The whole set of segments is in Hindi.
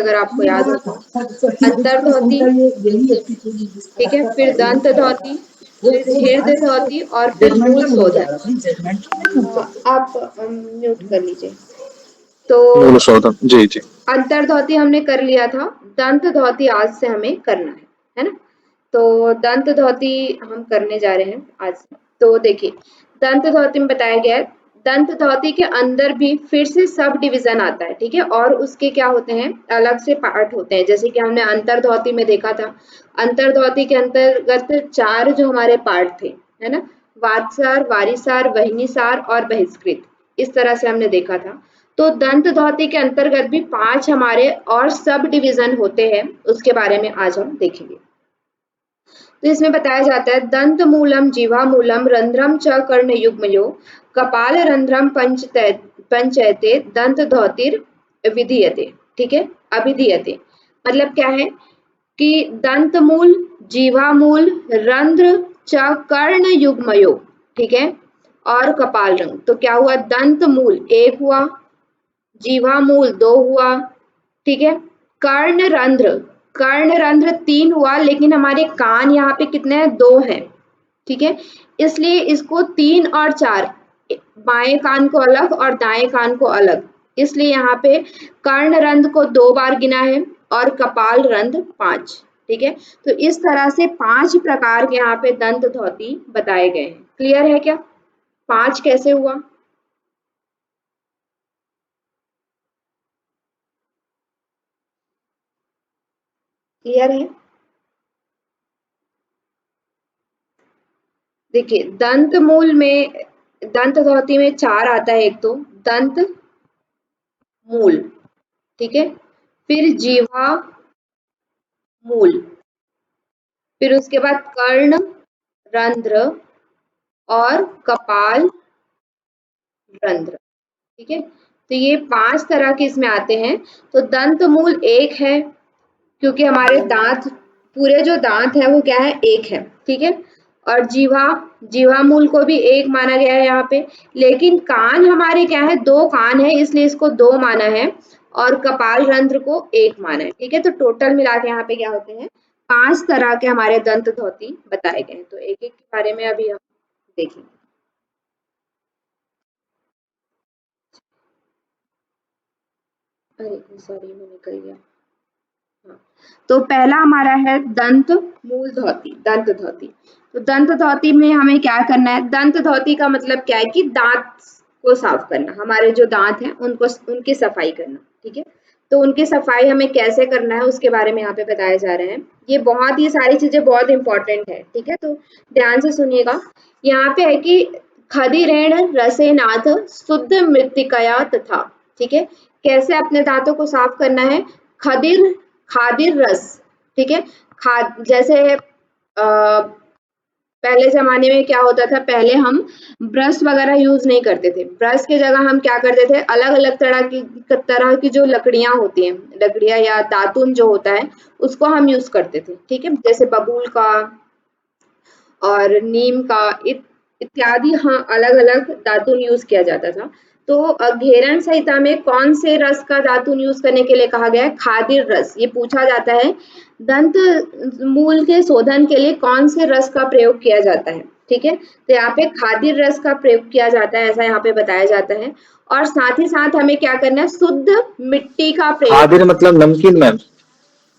अगर आपको याद हो तो अंतर्धौती, ठीक है, फिर दंत धौती, फिर हृदय धौती और फिर मूल शोधन। आप म्यूट कर लीजिए। तो मूल शोधन, जी जी। अंतर्धौती हमने कर लिया था, दंत धौती आज से हमें करना है ना। तो दंत धौती हम करने जा रहे हैं आज। तो देखिए दंत धौती में बताया गया है, दंत धौती के अंदर भी फिर से सब डिवीजन आता है, ठीक है, और उसके क्या होते हैं, अलग से पार्ट होते हैं। जैसे कि हमने अंतर्धौती में देखा था, अंतर्धौती के अंतर्गत 4 जो हमारे पार्ट थे, है ना, वातसार, वारिसार, वहनीसार और बहिष्कृत, इस तरह से हमने देखा था। तो दंत धौती के अंतर्गत भी 5 हमारे और सब डिवीजन होते हैं, उसके बारे में आज हम देखेंगे। तो इसमें बताया जाता है दंत मूलम, जीवा मूलम, रंध्रम च कर्ण युग्मयो, कपाल रंध्रम पंचयते, दंत धौतिर विधीयते, ठीक है, अभिधीयते। मतलब क्या है कि दंत मूल, जीवा मूल, रंध्र च कर्ण युग्मयो, ठीक है, और कपाल रंग। तो क्या हुआ, दंत मूल 1 हुआ, जीवा मूल 2 हुआ, ठीक है, कर्ण रंध्र 3 हुआ, लेकिन हमारे कान यहाँ पे कितने हैं, 2 हैं, ठीक है, इसलिए इसको 3 और 4, बाएं कान को अलग और दाएं कान को अलग, इसलिए यहाँ पे कर्ण रंध्र को 2 बार गिना है और कपाल रंध्र 5, ठीक है। तो इस तरह से 5 प्रकार के यहाँ पे दंत धौती बताए गए हैं। क्लियर है क्या, 5 कैसे हुआ? क्लियर है? देखिए दंत मूल में, दंत धौती में 4 आता है, एक तो दंत मूल, ठीक है, फिर जीवा मूल, फिर उसके बाद कर्ण रंध्र और कपाल रंध्र, ठीक है। तो ये 5 तरह के इसमें आते हैं। तो दंत मूल 1 है, क्योंकि हमारे दांत, पूरे जो दांत है वो क्या है, 1 है, ठीक है। और जीवा मूल को भी 1 माना गया है यहाँ पे, लेकिन कान हमारे क्या है, 2 कान है, इसलिए इसको 2 माना है, और कपाल रंध्र को 1 माना है, ठीक है। तो टोटल मिला के यहाँ पे क्या होते हैं, 5 तरह के हमारे दंत धौती बताए गए हैं। तो एक एक के बारे में अभी हम देखेंगे। अरे सॉरी, मैं निकल गया। हाँ, तो पहला हमारा है दंत मूल धौती, दंत धौती। तो दंत धौती में हमें क्या करना है, दंत धौती का मतलब क्या है कि दांत को साफ करना, हमारे जो दांत हैं उनको, उनकी सफाई करना, ठीक है। तो उनकी सफाई हमें कैसे करना है उसके बारे में यहाँ पे बताया जा रहा है। ये बहुत, ये सारी चीजें बहुत इंपॉर्टेंट है, ठीक है, तो ध्यान से सुनिएगा। यहाँ पे है कि खदिरेण रसेनाथ शुद्ध मृत्तिकया तथा, ठीक है, कैसे अपने दांतों को साफ करना है, खदिर खादिर रस, ठीक है, खाद, जैसे पहले जमाने में क्या होता था, पहले हम ब्रश वगैरह यूज नहीं करते थे, ब्रश की जगह हम क्या करते थे, अलग अलग तरह की जो लकड़ियां होती हैं, लकड़ियां या दातुन जो होता है, उसको हम यूज करते थे, ठीक है, जैसे बबूल का और नीम का इत्यादि, हाँ, अलग अलग दातुन यूज किया जाता था। तो घेरन संहिता में कौन से रस का दातुन यूज करने के लिए कहा गया है, खादिर रस। ये पूछा जाता है, दंत मूल के शोधन के लिए कौन से रस का प्रयोग किया जाता है, ठीक है। तो यहाँ पे खादिर रस का प्रयोग किया जाता है, ऐसा यहाँ पे बताया जाता है। और साथ ही साथ हमें क्या करना है, शुद्ध मिट्टी का प्रयोग। खादिर मतलब नमकीन मैम?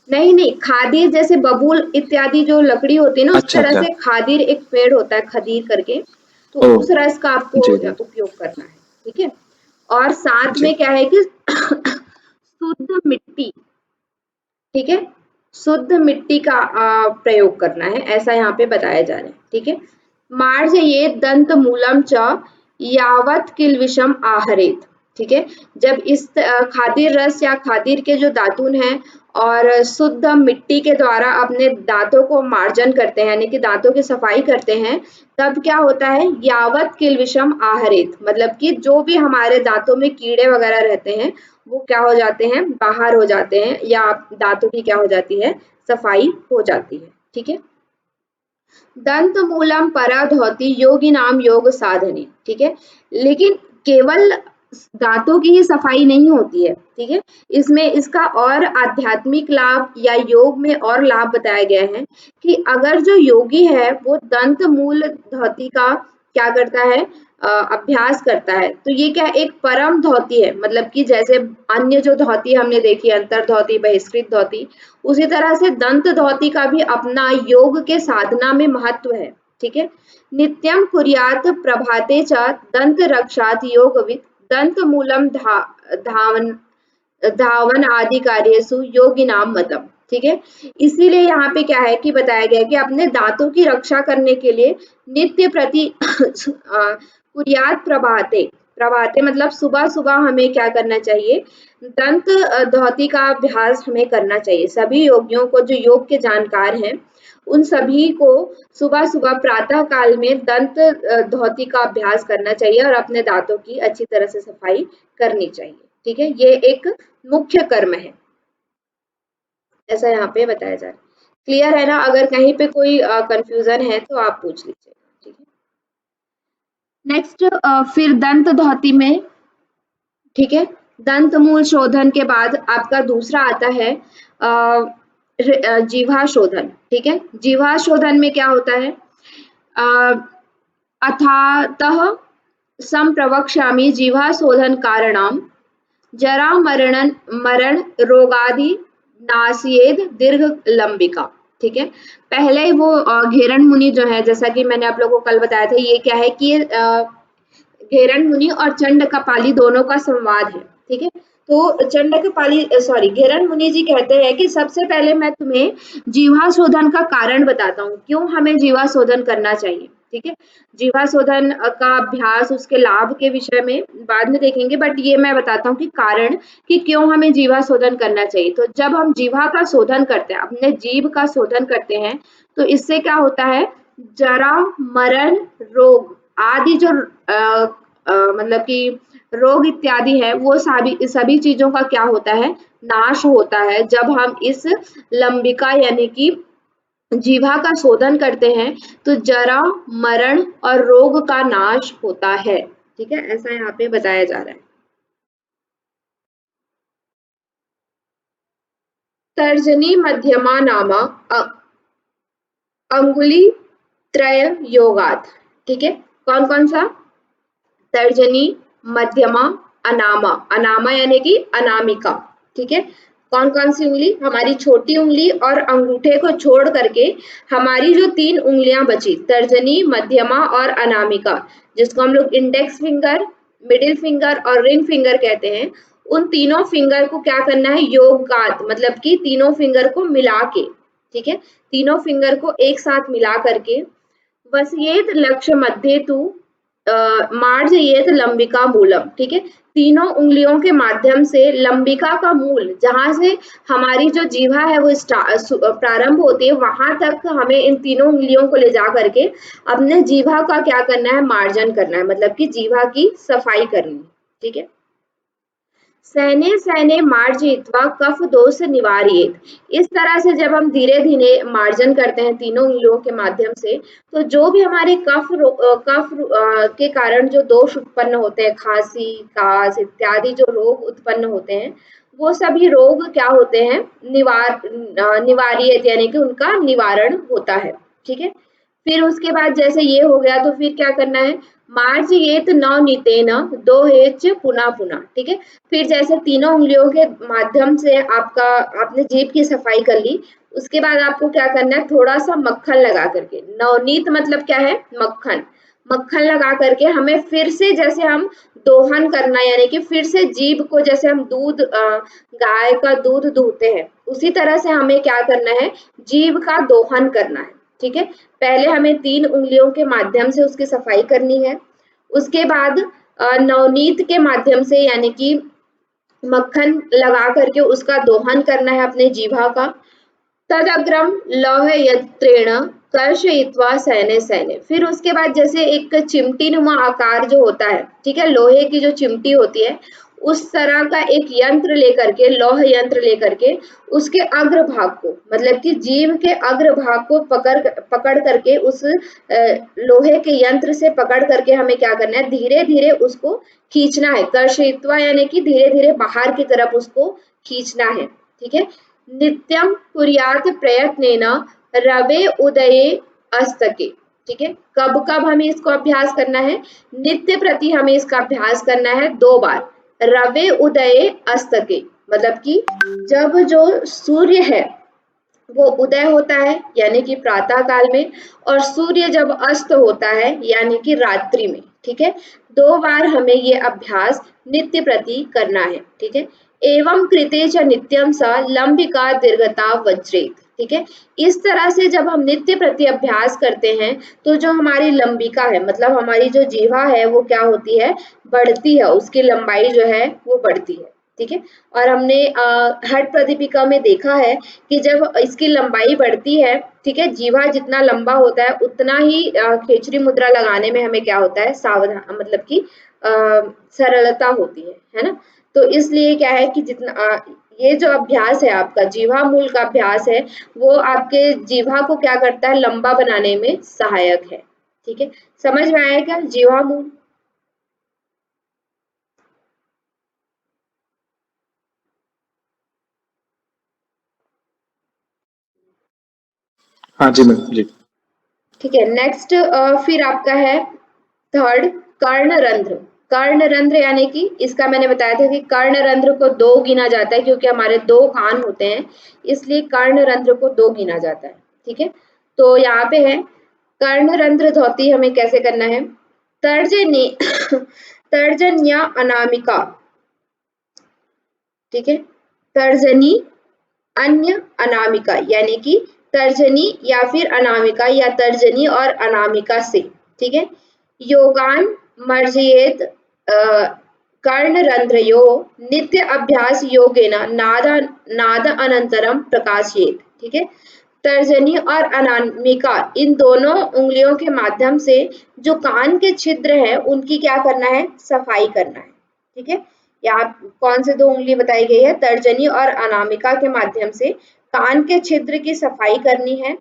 नहीं, खादिर जैसे बबूल इत्यादि जो लकड़ी होती है ना, उस अच्छा तरह अच्छा। से खादिर एक पेड़ होता है, खदीर करके, तो ओ, उस रस का आपको जी जी उपयोग करना है, ठीक है। और साथ जी। में क्या है कि शुद्ध मिट्टी, ठीक है, शुद्ध मिट्टी का प्रयोग करना है, ऐसा यहाँ पे बताया जा रहा है, ठीक है। मार्ज ये दंत मूलम च यावत किल विषम आहरेत, ठीक है। जब इस खादिर रस या खादिर के जो दातुन हैं और शुद्ध मिट्टी के द्वारा अपने दांतों को मार्जन करते हैं, यानी कि दांतों की सफाई करते हैं, तब क्या होता है, यावत किल विषम आहरेत, मतलब कि जो भी हमारे दांतों में कीड़े वगैरह रहते हैं वो क्या हो जाते हैं, बाहर हो जाते हैं, या दांतों की क्या हो जाती है, सफाई हो जाती है, ठीक है। दंत मूलम परा धौती योगी नाम योग साधने, ठीक है। लेकिन केवल दांतों की ही सफाई नहीं होती है, ठीक है। इसमें इसका और आध्यात्मिक लाभ या योग में और लाभ बताए गए हैं कि अगर जो योगी है वो दंत मूल धौती का क्या करता है, अभ्यास करता है, तो ये क्या एक परम धौती है, मतलब कि जैसे अन्य जो धौती हमने देखी अंतर धौती बहिष्कृत धौती, उसी तरह से दंत धौती का भी अपना योग के साधना में महत्व है, ठीक है। नित्यं कुर्यात् प्रभाते च दंत रक्षात् योगविद दंत मूलम धावन धावन आदि कार्येषु योगिनाम मतम, ठीक है। इसीलिए यहाँ पे क्या है कि बताया गया है कि अपने दांतों की रक्षा करने के लिए नित्य प्रति कुर्यात् प्रभाते, प्रभाते मतलब सुबह सुबह हमें क्या करना चाहिए, दंत धौती का अभ्यास हमें करना चाहिए। सभी योगियों को जो योग के जानकार हैं उन सभी को सुबह सुबह प्रातः काल में दंत धौती का अभ्यास करना चाहिए और अपने दांतों की अच्छी तरह से सफाई करनी चाहिए, ठीक है। ये एक मुख्य कर्म है, ऐसा यहाँ पे बताया जा रहा है। क्लियर है ना? अगर कहीं पे कोई कंफ्यूजन है तो आप पूछ लीजिए, ठीक है। नेक्स्ट फिर दंत धौती में, ठीक है, दंत मूल शोधन के बाद आपका दूसरा आता है जीवा शोधन, ठीक है। जीवा शोधन में क्या होता है, अथातः संप्रवक्ष्यामि जीवा शोधन कारणम जरा मरण रोगादि नासियेद दीर्घ लंबिका, ठीक है। पहले वो घेरन मुनि जो है, जैसा कि मैंने आप लोगों को कल बताया था, ये क्या है कि घेरन मुनि और चंड कपाली दोनों का संवाद है, ठीक है। तो चंड कपाली सॉरी घेरन मुनि जी कहते हैं कि सबसे पहले मैं तुम्हें जीवा शोधन का कारण बताता हूँ, क्यों हमें जीवा शोधन करना चाहिए, ठीक है। जीवा शोधन का अभ्यास उसके लाभ के विषय में बाद में देखेंगे, बट ये मैं बताता हूँ कि कारण कि क्यों हमें जीवा शोधन करना चाहिए। तो जब हम जीवा का शोधन करते हैं, अपने जीभ का शोधन करते हैं, तो इससे क्या होता है, जरा मरण रोग आदि जो मतलब कि रोग इत्यादि है वो सभी चीजों का क्या होता है, नाश होता है जब हम इस लंबिका यानी कि जीवा का शोधन करते हैं, तो जरा मरण और रोग का नाश होता है, ठीक है। ऐसा यहाँ पे बताया जा रहा है। तर्जनी मध्यमा नामा अंगुली त्रय योगात, ठीक है। कौन कौन सा, तर्जनी मध्यमा अनामा, अनामा यानी कि अनामिका, ठीक है। कौन कौन सी उंगली, हमारी छोटी उंगली और अंगूठे को छोड़ करके हमारी जो 3 उंगलियां बची, तर्जनी मध्यमा और अनामिका, जिसको हम लोग इंडेक्स फिंगर मिडिल फिंगर और रिंग फिंगर कहते हैं, उन तीनों फिंगर को क्या करना है, योगात मतलब कि तीनों फिंगर को मिला के, ठीक है, तीनों फिंगर को एक साथ मिला करके वसियेत लक्ष्य मध्य तू मार्जयेत लंबिका मूलम, ठीक है। तीनों उंगलियों के माध्यम से लंबिका का मूल, जहां से हमारी जो जीवा है वो प्रारंभ होती है, वहां तक हमें इन तीनों उंगलियों को ले जा करके अपने जीवा का क्या करना है, मार्जन करना है, मतलब कि जीवा की सफाई करनी है, ठीक है। सहने सहने मार्जयित्वा कफ दोष निवारयेत, इस तरह से जब हम धीरे धीरे मार्जन करते हैं तीनों उंगलियों के माध्यम से, तो जो भी हमारे कफ के कारण जो दोष उत्पन्न होते हैं, खांसी कास इत्यादि जो रोग उत्पन्न होते हैं, वो सभी रोग क्या होते हैं, निवारियत यानी कि उनका निवारण होता है, ठीक है। फिर उसके बाद जैसे ये हो गया, तो फिर क्या करना है, मार्जयेत नवनीतेन दोहेच पुनः पुनः, ठीक है। फिर जैसे तीनों उंगलियों के माध्यम से आपने जीभ की सफाई कर ली, उसके बाद आपको क्या करना है, थोड़ा सा मक्खन लगा करके, नवनीत मतलब क्या है, मक्खन, मक्खन लगा करके हमें फिर से जैसे हम दोहन करना, यानी कि फिर से जीभ को जैसे हम दूध गाय का दूध दूहते हैं, उसी तरह से हमें क्या करना है, जीभ का दोहन करना है, ठीक है। पहले हमें 3 उंगलियों के माध्यम से उसकी सफाई करनी है, उसके बाद नवनीत के माध्यम से यानी कि मक्खन लगा करके उसका दोहन करना है अपने जीभा का। तदग्रम लौह यत्रेण कर्षयित्वा सैने सैने, फिर उसके बाद जैसे एक चिमटी नुमा आकार जो होता है, ठीक है, लोहे की जो चिमटी होती है, उस तरह का एक यंत्र लेकर के, लौह यंत्र लेकर के उसके अग्रभाग को, मतलब कि जीव के अग्रभाग को पकड़ करके उस लोहे के यंत्र से पकड़ करके हमें क्या करना है, धीरे धीरे उसको खींचना है। कर्षयित्वा यानी कि धीरे धीरे बाहर की तरफ उसको खींचना है। ठीक है, नित्यम कुर्यात प्रयत्नेन रवे उदये अस्तके। ठीक है, कब कब हमें इसको अभ्यास करना है, नित्य प्रति हमें इसका अभ्यास करना है 2 बार। रवे उदये अस्तके मतलब कि जब जो सूर्य है वो उदय होता है यानी कि प्रातः काल में, और सूर्य जब अस्त होता है यानी कि रात्रि में। ठीक है, 2 बार हमें ये अभ्यास नित्य प्रति करना है। ठीक है, एवं कृते च नित्यम सा लंबिका दीर्घता वज्रेत। ठीक है, इस तरह से जब हम नित्य प्रति अभ्यास करते हैं तो जो हमारी लंबिका है, मतलब हमारी जो जीवा है वो क्या होती है, बढ़ती है, उसकी लंबाई जो है वो बढ़ती है। ठीक है, और हमने हठ प्रदीपिका में देखा है कि जब इसकी लंबाई बढ़ती है, ठीक है, जीवा जितना लंबा होता है उतना ही खेचरी मुद्रा लगाने में हमें क्या होता है, सावधान, मतलब कि सरलता होती है ना। तो इसलिए क्या है कि जितना ये जो अभ्यास है आपका जीवा मूल का अभ्यास है, वो आपके जीवा को क्या करता है, लंबा बनाने में सहायक है। ठीक है, समझ में आया क्या जीवा मूल? हाँ जी मैम जी। ठीक है, नेक्स्ट फिर आपका है थर्ड, कर्णरंध्र। कर्णरंध्र यानी कि इसका मैंने बताया था कि कर्णरंध्र को 2 गिना जाता है, क्योंकि हमारे 2 कान होते हैं, इसलिए कर्णरंध्र को 2 गिना जाता है। ठीक है, तो यहाँ पे है कर्णरंध्र ध्वति हमें कैसे करना है, तर्जनी तर्जन्या अनामिका। ठीक है, तर्जनी अन्य अनामिका यानी कि तर्जनी या फिर अनामिका, या तर्जनी और अनामिका से। ठीक है, योगान मर्जयेत कर्णरंध्रयो नित्य अभ्यास योगेन नाद अनंतरम प्रकाशयेत। ठीक है, तर्जनी और अनामिका इन दोनों उंगलियों के माध्यम से जो कान के छिद्र हैं उनकी क्या करना है, सफाई करना है। ठीक है, यहाँ कौन से 2 उंगली बताई गई है, तर्जनी और अनामिका के माध्यम से कान के छिद्र की सफाई करनी है।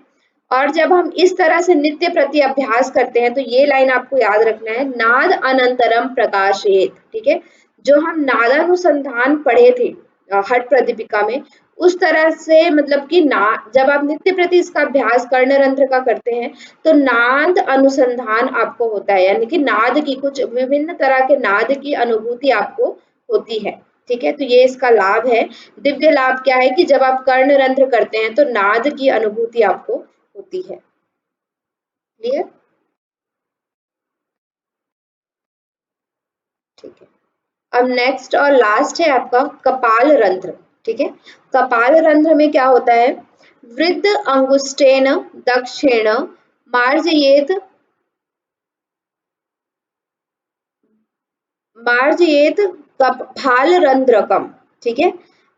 और जब हम इस तरह से नित्य प्रति अभ्यास करते हैं तो ये लाइन आपको याद रखना है, नाद अनंतरम प्रकाशेत। ठीक है, जो हम नादानुसंधान पढ़े थे हठ प्रदीपिका में, उस तरह से, मतलब कि ना जब आप नित्य प्रति इसका अभ्यास कर्णरंध्र का करते हैं तो नाद अनुसंधान आपको होता है, यानी कि नाद की कुछ विभिन्न तरह के नाद की अनुभूति आपको होती है। ठीक है, तो ये इसका लाभ है। दिव्य लाभ क्या है कि जब आप कर्णरंध्र करते हैं तो नाद की अनुभूति आपको होती है। क्लियर? ठीक है, अब नेक्स्ट और लास्ट है आपका कपाल रंध्र। ठीक है, कपाल रंध्र में क्या होता है, वृद्ध अंगुष्ठेन दक्षिण मार्जयेत मार्जयेत कपाल रंध्रकम। ठीक है,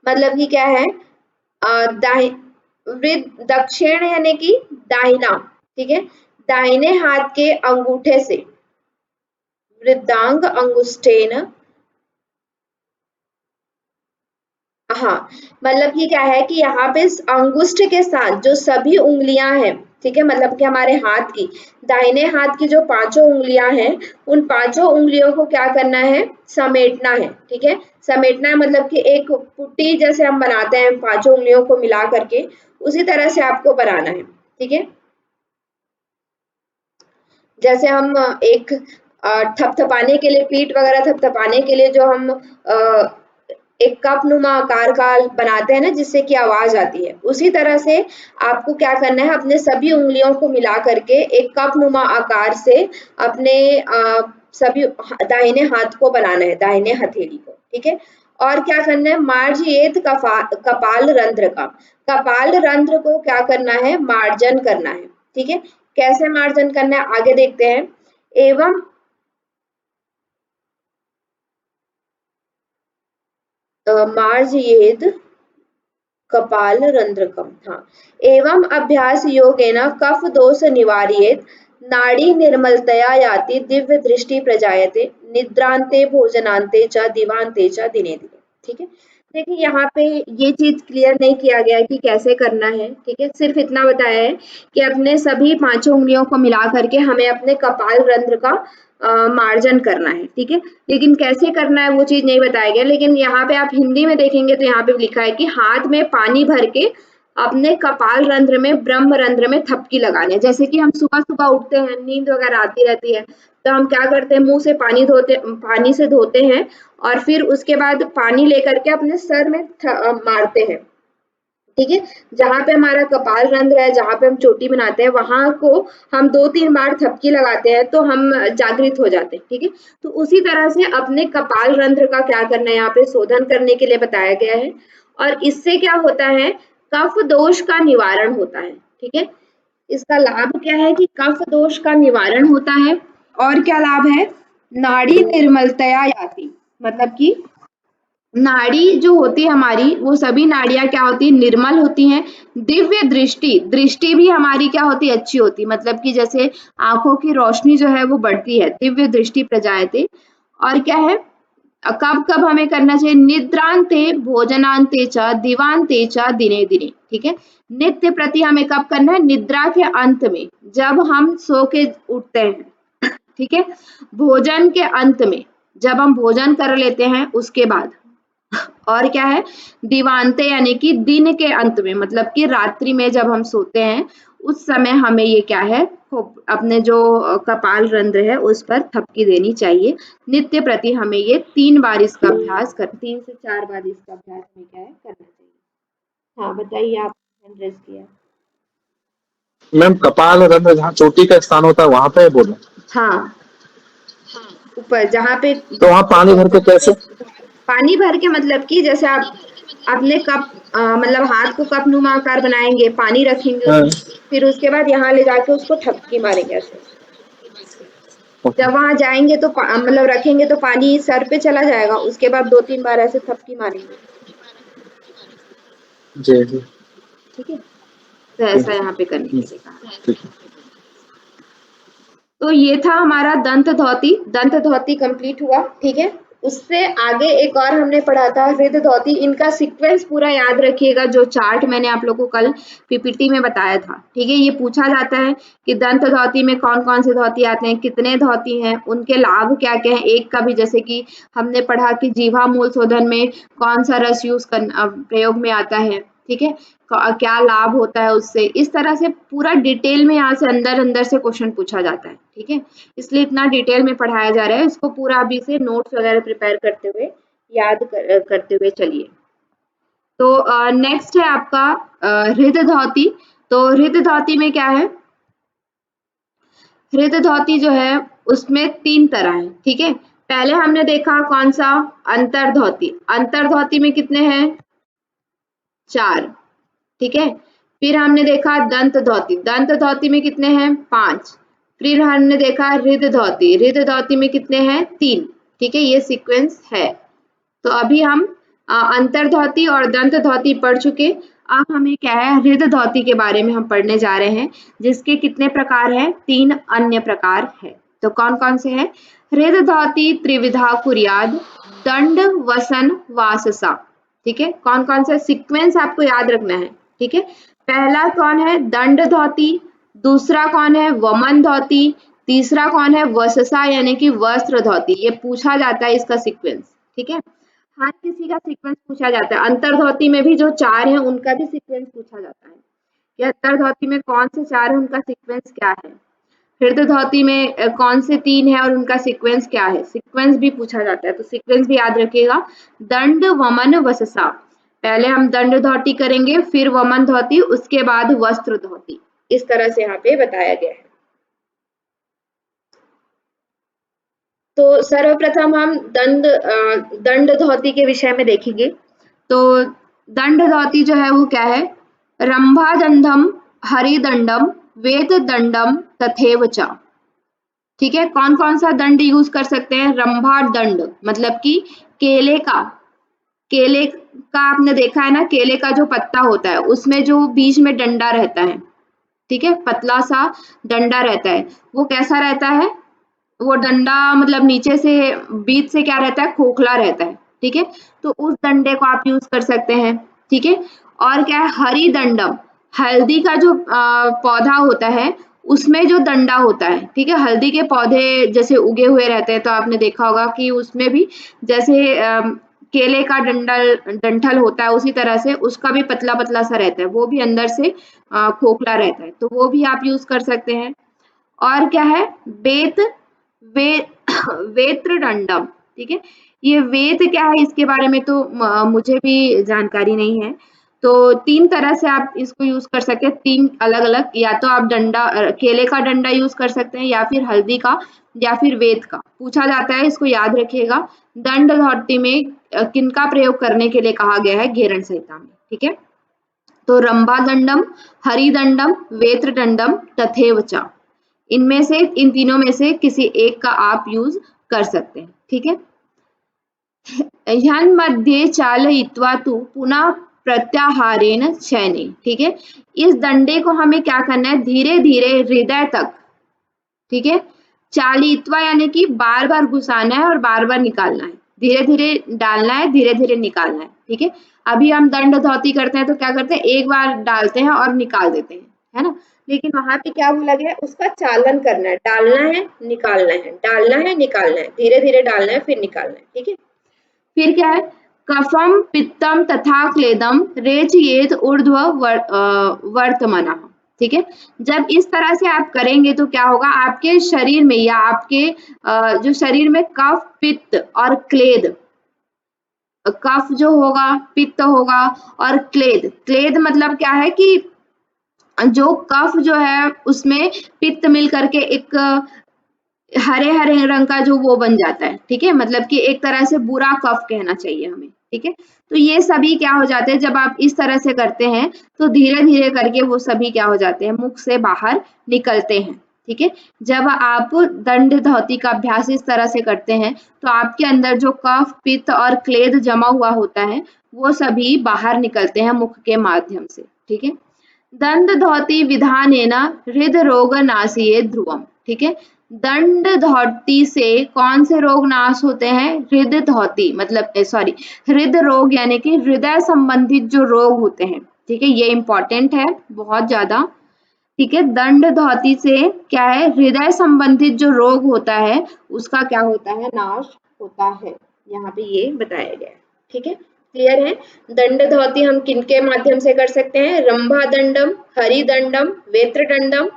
मतलब कि क्या है, दक्षिण यानी कि दाहिना। ठीक है, दाहिने हाथ के अंगूठे से वृद्धांग अंगुष्ठेन, हाँ, मतलब कि क्या है कि यहाँ पे अंगुष्ठ के साथ जो सभी उंगलियां हैं, ठीक है, मतलब कि हमारे हाथ की, दाहिने हाथ की जो 5 उंगलियां हैं, उन 5 उंगलियों को क्या करना है, समेटना है। ठीक है, समेटना है मतलब कि एक पुट्टी जैसे हम बनाते हैं 5 उंगलियों को मिला करके, उसी तरह से आपको बनाना है। ठीक है, जैसे हम एक थपथपाने के लिए, पीठ वगैरह थपथपाने के लिए जो हम एक कप नुमा आकार का बनाते हैं ना, जिससे कि आवाज आती है, उसी तरह से आपको क्या करना है, अपने सभी उंगलियों को मिला करके एक कप नुमा आकार से अपने सभी दाहिने हाथ को बनाना है, दाहिने हथेली को। ठीक है, और क्या करना है, मार्जयेत कपाल रंध्र का, कपाल रंध्र को क्या करना है, मार्जन करना है। ठीक है, कैसे मार्जन करना है आगे देखते हैं। एवं मार्जयेत कपाल रंध्रकम, हाँ, एवं अभ्यास योगेन कफ दोष निवार्येत नाड़ी निर्मलतया याति दिव्य दृष्टि प्रजायते निद्रांते भोजनांते च दिवांते च दिने दिने। ठीक है, देखिए यहाँ पे ये चीज क्लियर नहीं किया गया है कि कैसे करना है। ठीक है, सिर्फ इतना बताया है कि अपने सभी पांचों उंगलियों को मिला करके हमें अपने कपाल रंध्र का मार्जन करना है। ठीक है, लेकिन कैसे करना है वो चीज नहीं बताया गया। लेकिन यहाँ पे आप हिंदी में देखेंगे तो यहाँ पे लिखा है कि हाथ में पानी भर के अपने कपाल रंध्र में, ब्रह्म रंध्र में थपकी लगाने। जैसे कि हम सुबह सुबह उठते हैं, नींद वगैरह आती रहती है, तो हम क्या करते हैं, मुंह से पानी से धोते हैं और फिर उसके बाद पानी लेकर के अपने सर में मारते हैं। ठीक है, जहां पे हमारा कपाल रंध्र है, जहां पे हम चोटी बनाते हैं, वहां को हम 2-3 बार थपकी लगाते हैं तो हम जागृत हो जाते हैं। ठीक है, तो उसी तरह से अपने कपाल रंध्र का क्या करना है, यहाँ पे शोधन करने के लिए बताया गया है। और इससे क्या होता है, कफ दोष का निवारण होता है। ठीक है, इसका लाभ क्या है कि कफ दोष का निवारण होता है। और क्या लाभ है, नाड़ी निर्मलतया याति, मतलब कि नाड़ी जो होती है हमारी, वो सभी नाड़ियां क्या होती है, निर्मल होती हैं। दिव्य दृष्टि, दृष्टि भी हमारी क्या होती है, अच्छी होती है, मतलब कि जैसे आंखों की रोशनी जो है वो बढ़ती है, दिव्य दृष्टि प्रजायते। और क्या है, कब कब हमें करना चाहिए, निद्रांते भोजनांते च दिवांते च दिने दिने। ठीक है, नित्य प्रति हमें कब करना है, निद्रा के अंत में, जब हम सो के उठते हैं। ठीक है, भोजन के अंत में, जब हम भोजन कर लेते हैं उसके बाद। और क्या है, दिवांते यानी कि दिन के अंत में, मतलब कि रात्रि में जब हम सोते हैं उस समय हमें ये क्या है, अपने जो कपाल रंध्र है उस पर थपकी देनी चाहिए। नित्य प्रति हमें ये 3 बार इसका अभ्यास 3 से 4 बार इसका अभ्यास हमें क्या है, करना चाहिए। हाँ बताइए, आप हैंड रेज किया। मैम कपाल रंध्र जहाँ चोटी का स्थान होता है वहां पे बोलो। हाँ, ऊपर जहाँ पे तो वहां पानी भर के कैसे? पानी भर के, मतलब कि जैसे आप अपने कप मतलब हाथ को कप नुमा आकार बनाएंगे, पानी रखेंगे हाँ, उसमें, फिर उसके बाद यहाँ ले जाके उसको थपकी मारेंगे ऐसे। ओके, जब वहां जाएंगे तो मतलब रखेंगे तो पानी सर पे चला जाएगा, उसके बाद 2-3 बार ऐसे थपकी मारेंगे। जी जी, ठीक है, तो ठीक ऐसा यहाँ पे करने है, के लिए कहा। ठीक है। तो ये था हमारा दंत धौती। दंत धौती कंप्लीट हुआ। ठीक है, उससे आगे एक और हमने पढ़ा था हृद धौती। इनका सीक्वेंस पूरा याद रखिएगा, जो चार्ट मैंने आप लोगों को कल पीपीटी में बताया था। ठीक है, ये पूछा जाता है कि दंत धौती में कौन कौन से धौती आते हैं, कितने धौती हैं, उनके लाभ क्या क्या है। एक का भी जैसे कि हमने पढ़ा कि जीवा मूल शोधन में कौन सा रस यूज करना प्रयोग में आता है। ठीक है, क्या लाभ होता है उससे, इस तरह से पूरा डिटेल में यहाँ से अंदर अंदर से क्वेश्चन पूछा जाता है। ठीक है, इसलिए इतना डिटेल में पढ़ाया जा रहा है, इसको पूरा अभी से नोट्स वगैरह प्रिपेयर करते हुए करते हुए चलिए। तो नेक्स्ट है आपका हृद धौती। तो हृद धौती में क्या है, हृद धौती जो है उसमें 3 तरह है। ठीक है, पहले हमने देखा कौन सा, अंतर्धौती। अंतर्धौती में कितने हैं, 4। ठीक है, फिर हमने देखा दंत धौती। दंत धौती में कितने हैं, 5। फिर हमने देखा हृद धौती। हृद धौती में कितने हैं, 3। ठीक है, ये सीक्वेंस है। तो अभी हम अंतर्धौती और दंत धौती पढ़ चुके। अब हमें क्या है, हृद धौती के बारे में हम पढ़ने जा रहे हैं, जिसके कितने प्रकार हैं, 3 अन्य प्रकार है। तो कौन कौन से हैं, हृद धौती त्रिविधा कुर्याद, दंड वसन वाससा। ठीक है, कौन कौन सा सीक्वेंस आपको याद रखना है। ठीक है, पहला कौन है, दंड धौती। दूसरा कौन है, वमन धौती। तीसरा कौन है, वससा यानी कि वस्त्र धौती। ये पूछा जाता है इसका सीक्वेंस। ठीक है, हर किसी का सीक्वेंस पूछा जाता है। अंतर्धौती में भी जो 4 है उनका भी सीक्वेंस पूछा जाता है कि अंतर्धौती में कौन से 4 है, उनका सीक्वेंस क्या है। हृद धौती में कौन से 3 है और उनका सीक्वेंस क्या है, सीक्वेंस भी पूछा जाता है। तो सीक्वेंस भी याद रखिएगा, दंड वमन वससा। पहले हम दंड धौती करेंगे, फिर वमन धौती, उसके बाद वस्त्र धौती। इस तरह से यहाँ पे बताया गया है। तो सर्वप्रथम हम दंड धौती के विषय में देखेंगे। तो दंड धौती जो है वो क्या है, रंभा दंडम हरिदंडम वेद दंडम तथेव च। ठीक है, कौन कौन सा दंड यूज कर सकते हैं, रंभा दंड मतलब कि केले का, केले का आपने देखा है ना, केले का जो पत्ता होता है उसमें जो बीच में डंडा रहता है, ठीक है, पतला सा डंडा रहता है, वो कैसा रहता है, वो डंडा मतलब नीचे से बीच से क्या रहता है, खोखला रहता है, ठीक है। तो उस डंडे को आप यूज कर सकते हैं, ठीक है। और क्या है, हरी दंडम, हल्दी का जो पौधा होता है उसमें जो डंडा होता है, ठीक है। हल्दी के पौधे जैसे उगे हुए रहते हैं तो आपने देखा होगा कि उसमें भी जैसे केले का डंठल होता है, उसी तरह से उसका भी पतला पतला सा रहता है, वो भी अंदर से खोखला रहता है, तो वो भी आप यूज कर सकते हैं। और क्या है, बेत वे वेत्रदंडम, ठीक है। ये वेत क्या है, इसके बारे में तो मुझे भी जानकारी नहीं है। तो 3 तरह से आप इसको यूज कर सकते हैं, 3 अलग अलग, या तो आप डंडा केले का डंडा यूज कर सकते हैं, या फिर हल्दी का, या फिर वेत का। पूछा जाता है, इसको याद रखिएगा। दंड धौती में किनका प्रयोग करने के लिए कहा गया है, घेरण संहिता में, ठीक है। तो रंभा दंडम, हरिदंडम, वेत्रदंडम तथैव च, इनमें से, इन तीनों में से किसी एक का आप यूज कर सकते हैं, ठीक है। ह्यन्मध्ये चालयित्वा तु पुनः प्रत्याहारेण शयने, ठीक है। इस डंडे को हमें क्या करना है, धीरे धीरे हृदय तक, ठीक है। चालित्वा यानी कि बार बार घुसाना है और बार बार निकालना है, धीरे धीरे डालना है, धीरे धीरे निकालना है, ठीक है। अभी हम दंड धौती करते हैं तो क्या करते हैं, एक बार डालते हैं और निकाल देते हैं, है ना। लेकिन वहां पे क्या बोला गया है, उसका चालन करना है, डालना है, निकालना है, डालना है, निकालना है, धीरे धीरे डालना है, फिर निकालना है, ठीक है। फिर क्या है, कफम पित्तम तथा क्लेदम रेचयेत ऊर्ध्व वर्तमनः, ठीक है। जब इस तरह से आप करेंगे तो क्या होगा, आपके शरीर में या आपके जो शरीर में कफ पित्त और क्लेद, कफ जो होगा, पित्त होगा, और क्लेद, क्लेद मतलब क्या है कि जो कफ जो है उसमें पित्त मिल करके एक हरे हरे रंग का जो वो बन जाता है, ठीक है। मतलब कि एक तरह से बुरा कफ कहना चाहिए हमें, ठीक है। तो ये सभी क्या हो जाते हैं, जब आप इस तरह से करते हैं तो धीरे धीरे करके वो सभी क्या हो जाते हैं, मुख से बाहर निकलते हैं, ठीक है। जब आप दंड धौती का अभ्यास इस तरह से करते हैं तो आपके अंदर जो कफ पित्त और क्लेद जमा हुआ होता है वो सभी बाहर निकलते हैं मुख के माध्यम से, ठीक है। दंड धौती विधानेन हृद रोग नाशिये ध्रुवम, ठीक है। दंड धौती से कौन से रोग नाश होते हैं, हृद धौती मतलब सॉरी, हृद रोग यानी कि हृदय संबंधित जो रोग होते हैं, ठीक है। ये इंपॉर्टेंट है बहुत ज्यादा, ठीक है। दंड धौती से क्या है, हृदय संबंधित जो रोग होता है उसका क्या होता है, नाश होता है, यहाँ पे ये बताया गया है, ठीक है। क्लियर है। दंड धौती हम किनके माध्यम से कर सकते हैं, रंभा दंडम, हरि दंडम, वेत्र दंडम।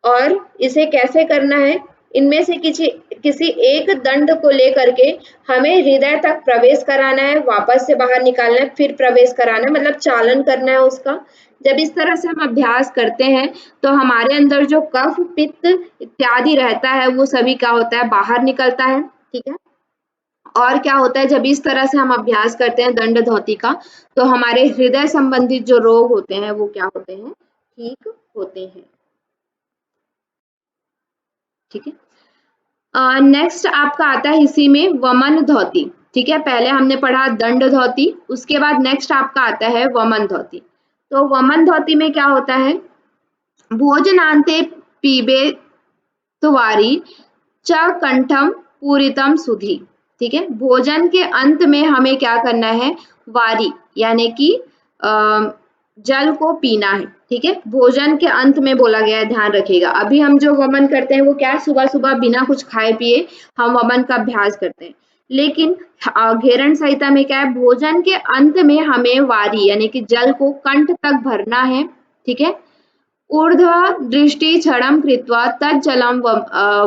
और इसे कैसे करना है, इनमें से किसी एक दंड को लेकर के हमें हृदय तक प्रवेश कराना है, वापस से बाहर निकालना है, फिर प्रवेश कराना है, मतलब चालन करना है उसका। जब इस तरह से हम अभ्यास करते हैं तो हमारे अंदर जो कफ पित्त इत्यादि रहता है वो सभी क्या होता है, बाहर निकलता है, ठीक है। और क्या होता है, जब इस तरह से हम अभ्यास करते हैं दंड धौती का तो हमारे हृदय संबंधित जो रोग होते हैं वो क्या होते हैं, ठीक होते हैं, ठीक है। नेक्स्ट आपका आता है इसी में वमन धौती, ठीक है। पहले हमने पढ़ा दंड धौती, उसके बाद नेक्स्ट आपका आता है वमन धौती। तो वमन धौती में क्या होता है, भोजनांते पीबे तुवारी च कंठम पूरितम सुधी, ठीक है। भोजन के अंत में हमें क्या करना है, वारी यानी कि जल को पीना है, ठीक है। भोजन के अंत में बोला गया है, ध्यान रखिएगा। अभी हम जो वमन करते हैं वो क्या है, सुबह सुबह बिना कुछ खाए पिए हम वमन का अभ्यास करते हैं। लेकिन घेरण संहिता में क्या है, भोजन के अंत में हमें वारी यानी कि जल को कंठ तक भरना है, ठीक है। ऊर्ध्व दृष्टि क्षणम कृत्वा तज्जलम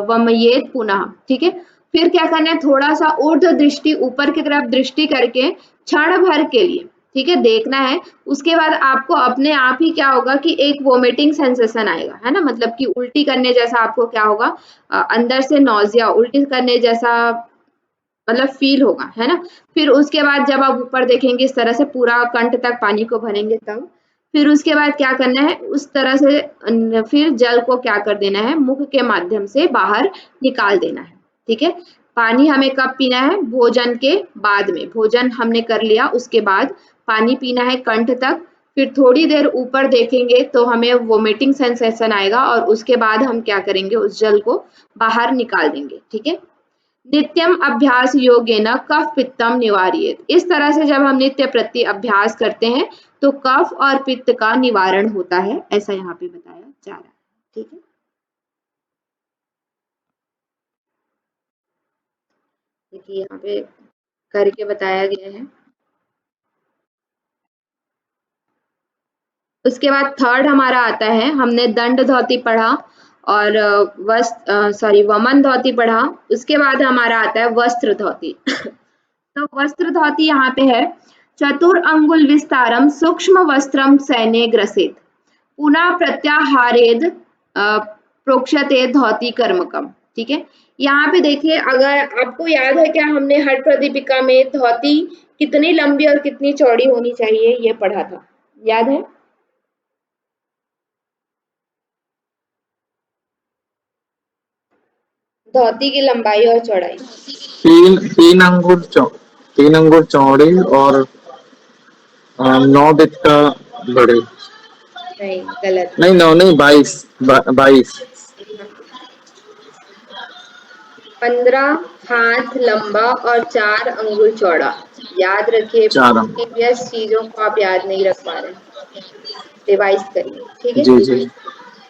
वमयेत पुनः, ठीक है। फिर क्या करना है, थोड़ा सा ऊर्ध्व दृष्टि ऊपर की तरफ दृष्टि करके क्षण भर के लिए, ठीक है, देखना है। उसके बाद आपको अपने आप ही क्या होगा कि एक वोमिटिंग सेंसेशन आएगा, है ना, मतलब कि उल्टी करने जैसा आपको क्या होगा, अंदर से नौजिया, उल्टी करने जैसा मतलब फील होगा, है ना। फिर उसके बाद जब आप ऊपर देखेंगे इस तरह से पूरा कंठ तक पानी को भरेंगे तब फिर उसके बाद क्या करना है, उस तरह से फिर जल को क्या कर देना है, मुख के माध्यम से बाहर निकाल देना है, ठीक है। पानी हमें कब पीना है, भोजन के बाद में, भोजन हमने कर लिया उसके बाद पानी पीना है कंठ तक। फिर थोड़ी देर ऊपर देखेंगे तो हमें वोमिटिंग सेंसेशन आएगा और उसके बाद हम क्या करेंगे, उस जल को बाहर निकाल देंगे। ठीक है, नित्यम अभ्यास योगेन कफ पित्तम निवारयेत। इस तरह से जब हम नित्य प्रति अभ्यास करते हैं तो कफ और पित्त का निवारण होता है, ऐसा यहाँ पे बताया जा रहा है। ठीक है, देखिए यहाँ पे करके बताया गया है। उसके बाद थर्ड हमारा आता है, हमने दंड धोती पढ़ा और वमन धोती पढ़ा। उसके बाद हमारा आता है वस्त्र धोती। तो वस्त्र धोती यहाँ पे है, चतुर अंगुल विस्तारम सूक्ष्म वस्त्रम सैन्य ग्रसित पुनः प्रत्याहारेद प्रोक्षते धोती कर्मकम। ठीक है, यहाँ पे देखिए, अगर आपको याद है क्या, हमने हठ प्रदीपिका में धोती कितनी लंबी और कितनी चौड़ी होनी चाहिए ये पढ़ा था, याद है? धोती की लंबाई और चौड़ाई 3 अंगुल चौड़ी और 9 बित्ता बड़े। नहीं, गलत। नहीं 9 नहीं 22 15 हाथ लंबा और 4 अंगुल चौड़ा। याद रखिए, 4 अंगुल। प्रीवियस चीजों को आप याद नहीं रख पा रहे, रिवाइज करिए। ठीक है, जी जी।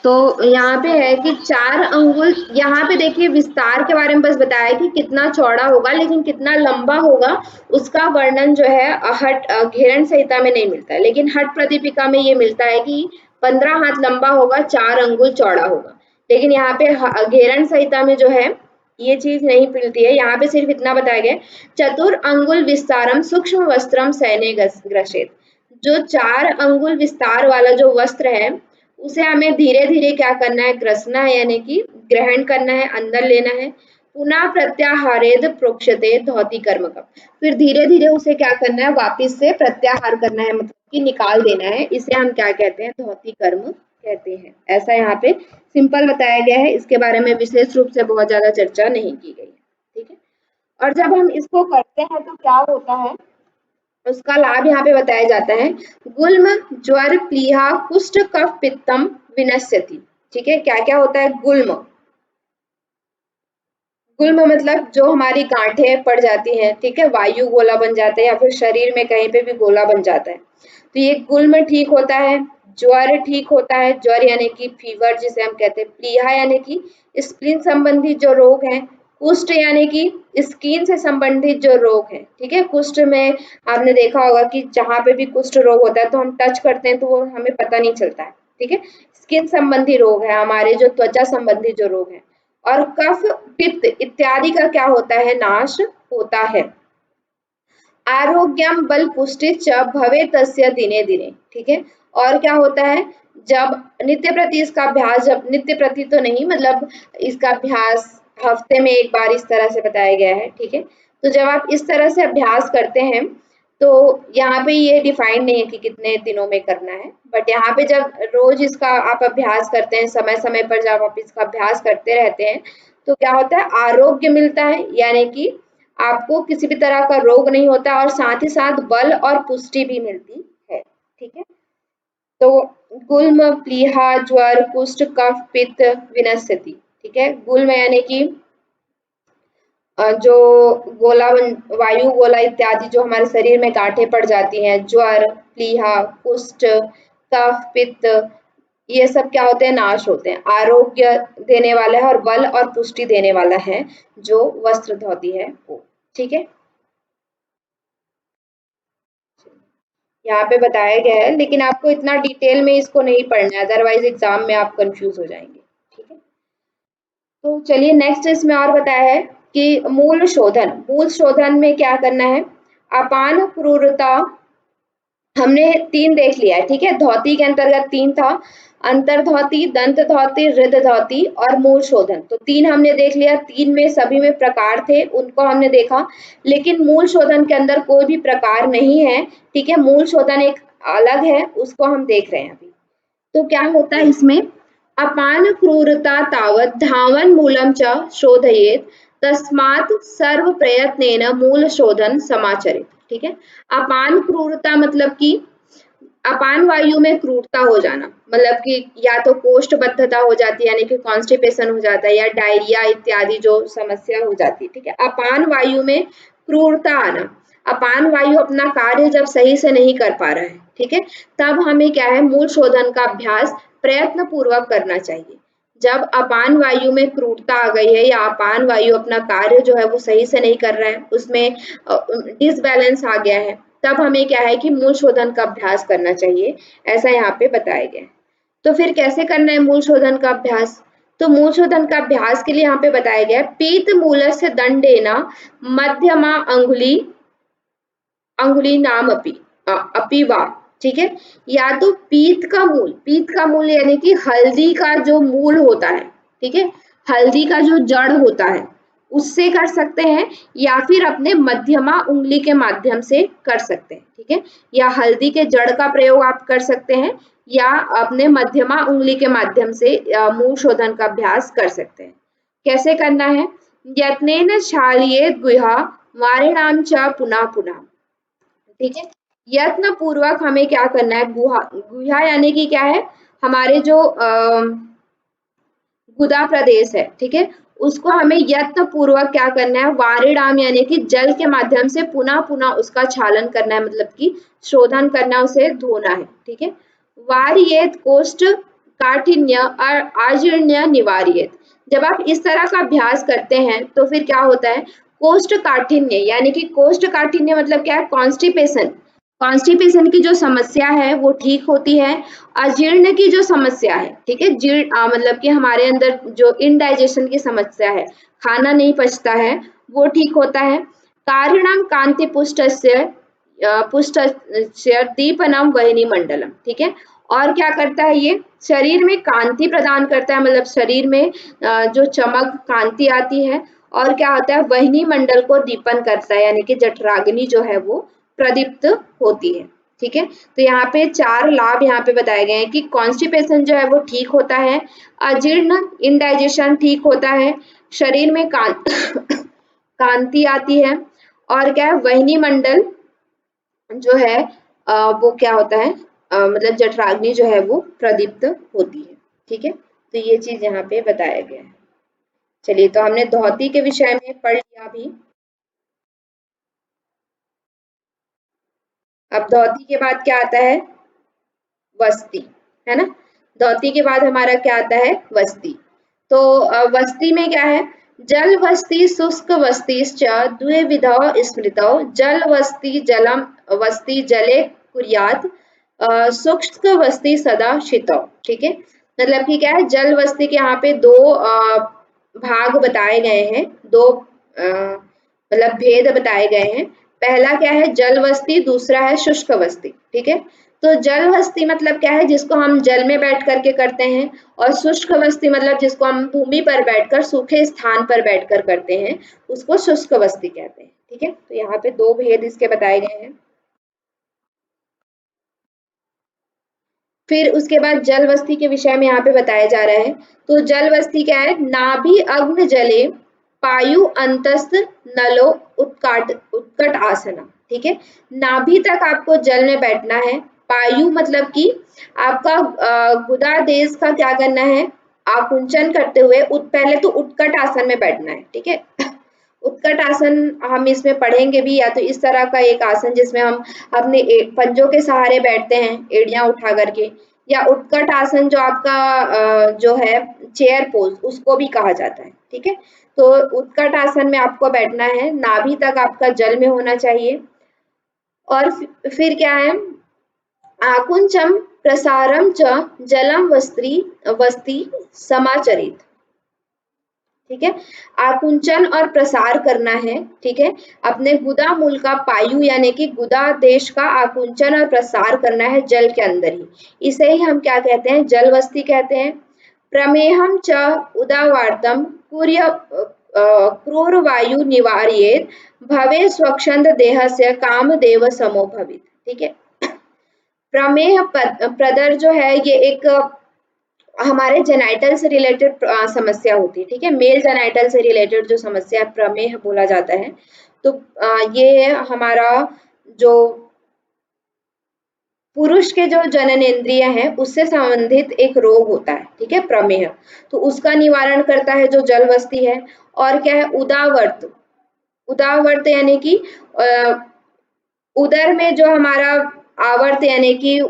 तो यहाँ पे है कि 4 अंगुल, यहाँ पे देखिए विस्तार के बारे में बस बताया कि कितना चौड़ा होगा, लेकिन कितना लंबा होगा उसका वर्णन जो है हठ घेरण संहिता में नहीं मिलता है, लेकिन हठ प्रदीपिका में ये मिलता है कि 15 हाथ लंबा होगा, 4 अंगुल चौड़ा होगा। लेकिन यहाँ पे घेरण संहिता में जो है ये चीज नहीं मिलती है, यहाँ पे सिर्फ इतना बताया गया, चतुर अंगुल विस्तारम सूक्ष्म वस्त्रम सैन्य ग्रसित। जो 4 अंगुल विस्तार वाला जो वस्त्र है उसे हमें धीरे धीरे क्या करना है, ग्रसना है, यानी कि ग्रहण करना है, अंदर लेना है। पुनः प्रत्याहारेद प्रोक्षते धोती कर्म का, फिर धीरे धीरे उसे क्या करना है, वापिस से प्रत्याहार करना है, मतलब कि निकाल देना है। इसे हम क्या कहते हैं, धोती कर्म कहते हैं। ऐसा यहाँ पे सिंपल बताया गया है, इसके बारे में विशेष रूप से बहुत ज्यादा चर्चा नहीं की गई है। ठीक है, और जब हम इसको करते हैं तो क्या होता है, उसका लाभ यहाँ पे बताया जाता है, गुल्म ज्वर प्लीहा कुष्ठ कफ पित्तम विनश्यति। ठीक है, क्या क्या होता है, गुल्म, गुल्म मतलब जो हमारी गांठें पड़ जाती हैं, ठीक है, वायु गोला बन जाता है या फिर शरीर में कहीं पे भी गोला बन जाता है, तो ये गुल्म ठीक होता है। ज्वर ठीक होता है, ज्वर यानी कि फीवर जिसे हम कहते हैं। प्लीहा यानी कि स्प्लीन संबंधी जो रोग है। कुष्ठ यानी कि स्किन से संबंधित जो रोग है। ठीक है, कुष्ठ में आपने देखा होगा कि जहां पे भी कुष्ठ रोग होता है तो हम टच करते हैं तो वो हमें पता नहीं चलता है। ठीक है, स्किन संबंधी रोग है, हमारे जो त्वचा संबंधी जो रोग है। और कफ पित्त इत्यादि का क्या होता है, नाश होता है। आरोग्यम बल पुष्टि च भवे तस्य दिने दिने। ठीक है, और क्या होता है, जब नित्य प्रति इसका अभ्यास, जब नित्य प्रति तो नहीं, मतलब इसका अभ्यास हफ्ते में एक बार इस तरह से बताया गया है। ठीक है, तो जब आप इस तरह से अभ्यास करते हैं तो यहाँ पे ये डिफाइंड नहीं है कि कितने दिनों में करना है, बट यहाँ पे जब रोज इसका आप अभ्यास करते हैं, समय समय पर जब आप इसका अभ्यास करते रहते हैं तो क्या होता है, आरोग्य मिलता है, यानी कि आपको किसी भी तरह का रोग नहीं होता और साथ ही साथ बल और पुष्टि भी मिलती है। ठीक है, तो गुल्म प्लीहा ज्वर कुष्ठ कफ पित्त विनश्यति। ठीक है, गुल्म यानी कि जो गोला वायु गोला इत्यादि जो हमारे शरीर में गांठें पड़ जाती हैं, ज्वर प्लीहा कुष्ठ कफ पित्त, ये सब क्या होते हैं, नाश होते हैं। आरोग्य देने वाला है और बल और पुष्टि देने वाला है जो वस्त्र धोती है वो। ठीक है, यहाँ पे बताया गया है, लेकिन आपको इतना डिटेल में इसको नहीं पढ़ना है, अदरवाइज एग्जाम में आप कंफ्यूज हो जाएंगे। ठीक है, तो चलिए नेक्स्ट इसमें और बताया है कि मूल शोधन, मूल शोधन में क्या करना है, अपान क्रूरता हमने 3 देख लिया है। ठीक है, धोती के अंतर्गत 3 था, अंतर्धोती, दंत धोती, हृद धोती और मूल शोधन। तो 3 हमने देख लिया, 3 में सभी में प्रकार थे, उनको हमने देखा, लेकिन मूल शोधन के अंदर कोई भी प्रकार नहीं है। ठीक है, मूल शोधन एक अलग है, उसको हम देख रहे हैं अभी। तो क्या होता है इसमें, अपान क्रूरता तावत धावन मूलम च शोधयेत तस्मात् सर्व प्रयत्नेन मूल शोधन समाचरित। ठीक है, अपान क्रूरता मतलब कि अपान वायु में क्रूरता हो जाना, मतलब कि या तो कोष्ठबद्धता हो जाती है यानी कि कॉन्स्टिपेशन हो जाता है, या डायरिया इत्यादि जो समस्या हो जाती है। ठीक है, अपान वायु में क्रूरता आना, अपान वायु अपना कार्य जब सही से नहीं कर पा रहा है, ठीक है, तब हमें क्या है, मूल शोधन का अभ्यास प्रयत्न पूर्वक करना चाहिए। जब अपान वायु में क्रूरता आ गई है या अपान वायु अपना कार्य जो है वो सही से नहीं कर रहा है, उसमें डिसबैलेंस आ गया है, तब हमें क्या है कि मूल शोधन का अभ्यास करना चाहिए, ऐसा यहाँ पे बताया गया है। तो फिर कैसे करना है मूल शोधन का अभ्यास? तो मूल शोधन का अभ्यास के लिए यहाँ पे बताया गया है, पीत मूलस्य दंडेन मध्यमा अंगुली अंगुली नाम अपी वा, ठीक है, या तो पीत का मूल यानी कि हल्दी का जो मूल होता है, ठीक है, हल्दी का जो जड़ होता है उससे कर सकते हैं, या फिर अपने मध्यमा उंगली के माध्यम से कर सकते हैं, ठीक है, या हल्दी के जड़ का प्रयोग आप कर सकते हैं, या अपने मध्यमा उंगली के माध्यम से मूल शोधन का अभ्यास कर सकते हैं। कैसे करना है? यत्नेन शाल्येत गुहा वारिणाम च पुनः पुनः, ठीक है, यत्न पूर्वक हमें क्या करना है, गुहा, गुहा यानी कि क्या है, हमारे जो गुदा प्रदेश है, ठीक है, उसको हमें यत्न पूर्वक क्या करना है, वारिणाम यानी कि जल के माध्यम से पुनः पुनः उसका क्षालन करना है, मतलब कि शोधन करना, उसे धोना है, ठीक है। वारियेत कोष्ठ काठिन्य और आजीर्ण्य निवारियेत, जब आप इस तरह का अभ्यास करते हैं तो फिर क्या होता है, कोष्ठ काठिन्य यानी कि कोष्ठ काठिन्य मतलब क्या है, कॉन्स्टिपेशन, कॉन्स्टिपेशन की जो समस्या है वो ठीक होती है, अजीर्ण की जो समस्या है, ठीक है, जीर्ण मतलब कि हमारे अंदर जो इनडाइजेशन की समस्या है, खाना नहीं पचता है, वो ठीक होता है। कारिणाम कांति पुष्टस्य पुष्टस्य दीपनम वहिनी मंडलम, ठीक है, और क्या करता है, ये शरीर में कांति प्रदान करता है, मतलब शरीर में जो चमक कांति आती है, और क्या होता है, वहिनी मंडल को दीपन करता है, यानी कि जठराग्नि जो है वो प्रदीप्त होती है, ठीक है। तो यहाँ पे 4 लाभ यहाँ पे बताए गए हैं कि कॉन्स्टिपेशन जो है वो ठीक होता है, अजीर्ण इनडाइजेशन ठीक होता है, शरीर में कांति आती है, और क्या है, वहिनी मंडल जो है वो क्या होता है, मतलब जठराग्नि जो है वो प्रदीप्त होती है, ठीक है। तो ये चीज यहाँ पे बताया गया है। चलिए, तो हमने धौती के विषय में पढ़ लिया अभी। अब धौती के बाद क्या आता है, वस्ती, है ना। धौती के बाद हमारा क्या आता है, वस्ती। तो वस्ती में क्या है, जल वस्ती शुष्क वस्ती द्विविधौ स्मृतौ, जल वस्ती जलम वस्ती जले कुर्यात, शुष्क वस्ती सदा शीतौ, ठीक है। मतलब कि क्या है, जल वस्ती के यहाँ पे 2 भाग बताए गए हैं, 2 मतलब भेद बताए गए हैं। पहला क्या है, जल वस्ती, दूसरा है शुष्क वस्ती, ठीक है। तो जल वस्ती मतलब क्या है, जिसको हम जल में बैठ करके करते हैं, और शुष्क वस्ती मतलब जिसको हम भूमि पर बैठकर सूखे स्थान पर बैठकर करते हैं, उसको शुष्क वस्ती कहते हैं, ठीक है। तो यहाँ पे 2 भेद इसके बताए गए हैं। फिर उसके बाद जल वस्ती के विषय में यहाँ पे बताया जा रहा है। तो जल वस्ती क्या है, नाभि अग्न जले पायु अंतस्थ नलो उत्कट आसना, ठीक है। नाभि तक आपको जल में बैठना है, पायु मतलब कि आपका गुदा देश का क्या करना है, आकुंचन करते हुए पहले तो उत्कट आसन में बैठना है, ठीक है। उत्कट आसन हम इसमें पढ़ेंगे भी, या तो इस तरह का एक आसन जिसमें हम अपने पंजों के सहारे बैठते हैं एड़ियां उठा करके, या उत्कट आसन जो आपका जो है चेयर पोज, उसको भी कहा जाता है, ठीक है। तो उत्कट आसन में आपको बैठना है, नाभि तक आपका जल में होना चाहिए, और फिर क्या है, आकुंचम प्रसारम च जलम वस्ती समाचरित, ठीक है। आकुंचन और प्रसार करना है, ठीक है, अपने गुदा मूल का पायु यानी कि गुदा देश का आकुंचन और प्रसार करना है जल के अंदर ही, इसे ही हम क्या कहते हैं, जल वस्ती कहते हैं। प्रमेहम च उदावार्तम कुर्य क्रूर वायु निवार्येत भवे स्वच्छंद देह से काम देव समो भवित, ठीक है। प्रमेह प्रदर जो है ये एक हमारे जेनाइटल से रिलेटेड समस्या होती है, ठीक है, मेल जेनाइटल से रिलेटेड जो समस्या प्रमेह बोला जाता है। तो ये हमारा जो पुरुष के जो जननेंद्रिय है उससे संबंधित एक रोग होता है, ठीक है, प्रमेह, तो उसका निवारण करता है जो जल वस्ती है। और क्या है, उदावर्त, उदावर्त यानी कि उदर में जो हमारा आवर्त यानी कि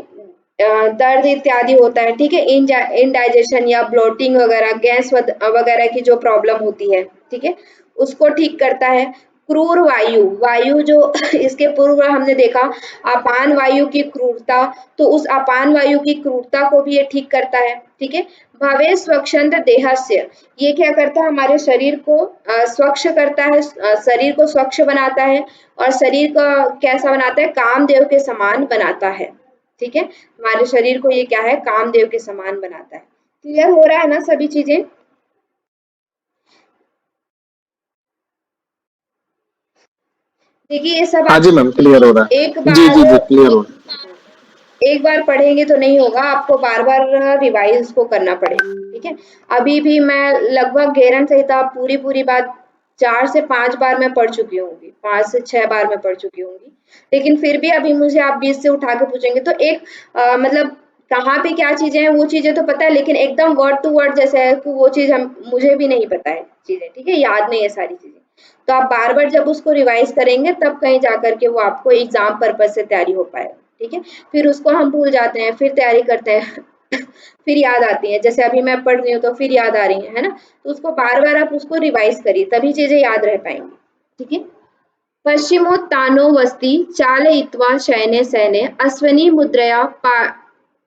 दर्द इत्यादि होता है, ठीक है, इनडाइजेशन या ब्लोटिंग वगैरह, गैस वगैरह की जो प्रॉब्लम होती है, ठीक है, उसको ठीक करता है। क्रूर वायु, वायु जो इसके पूर्व हमने देखा अपान वायु की क्रूरता, तो उस अपान वायु की क्रूरता को भी ये ठीक करता है, ठीक है। भवे स्वच्छंद देहस्य, ये क्या करता है, हमारे शरीर को स्वच्छ करता है, शरीर को स्वच्छ बनाता है, और शरीर का कैसा बनाता है, कामदेव के समान बनाता है, ठीक है। हमारे शरीर को ये क्या है, कामदेव के समान बनाता है। क्लियर हो रहा है ना सभी चीजें? देखिए ये सब हाँ आप जी मैम, क्लियर हो रहा एक है। जी जी बार जी, क्लियर हो रहा एक बार पढ़ेंगे तो नहीं होगा, आपको बार बार रिवाइज को करना पड़ेगा, ठीक है। अभी भी मैं लगभग घेरन संहिता पूरी बात 4 से 5 बार मैं पढ़ चुकी होंगी, 5 से 6 बार मैं पढ़ चुकी होंगी, लेकिन फिर भी अभी मुझे आप बीच से उठा के पूछेंगे तो एक मतलब कहाँ पे क्या चीजें हैं वो चीजें तो पता है, लेकिन एकदम वर्ड टू वर्ड जैसे है तो वो चीज हम मुझे भी नहीं पता है चीजें, ठीक है, याद नहीं है सारी चीजें। तो आप बार बार जब उसको रिवाइज करेंगे तब कहीं जाकर के वो आपको एग्जाम पर्पज से तैयारी हो पाएगा, ठीक है। फिर उसको हम भूल जाते हैं, फिर तैयारी करते हैं फिर याद आती है, जैसे अभी मैं पढ़ रही हूँ तो फिर याद आ रही है ना, तो उसको बार बार आप उसको रिवाइज करिए तभी चीजें याद रह पाएंगी, ठीक है। पश्चिमोत्तानो वस्ति चालयित्वा शयने सैने अश्वनी मुद्रया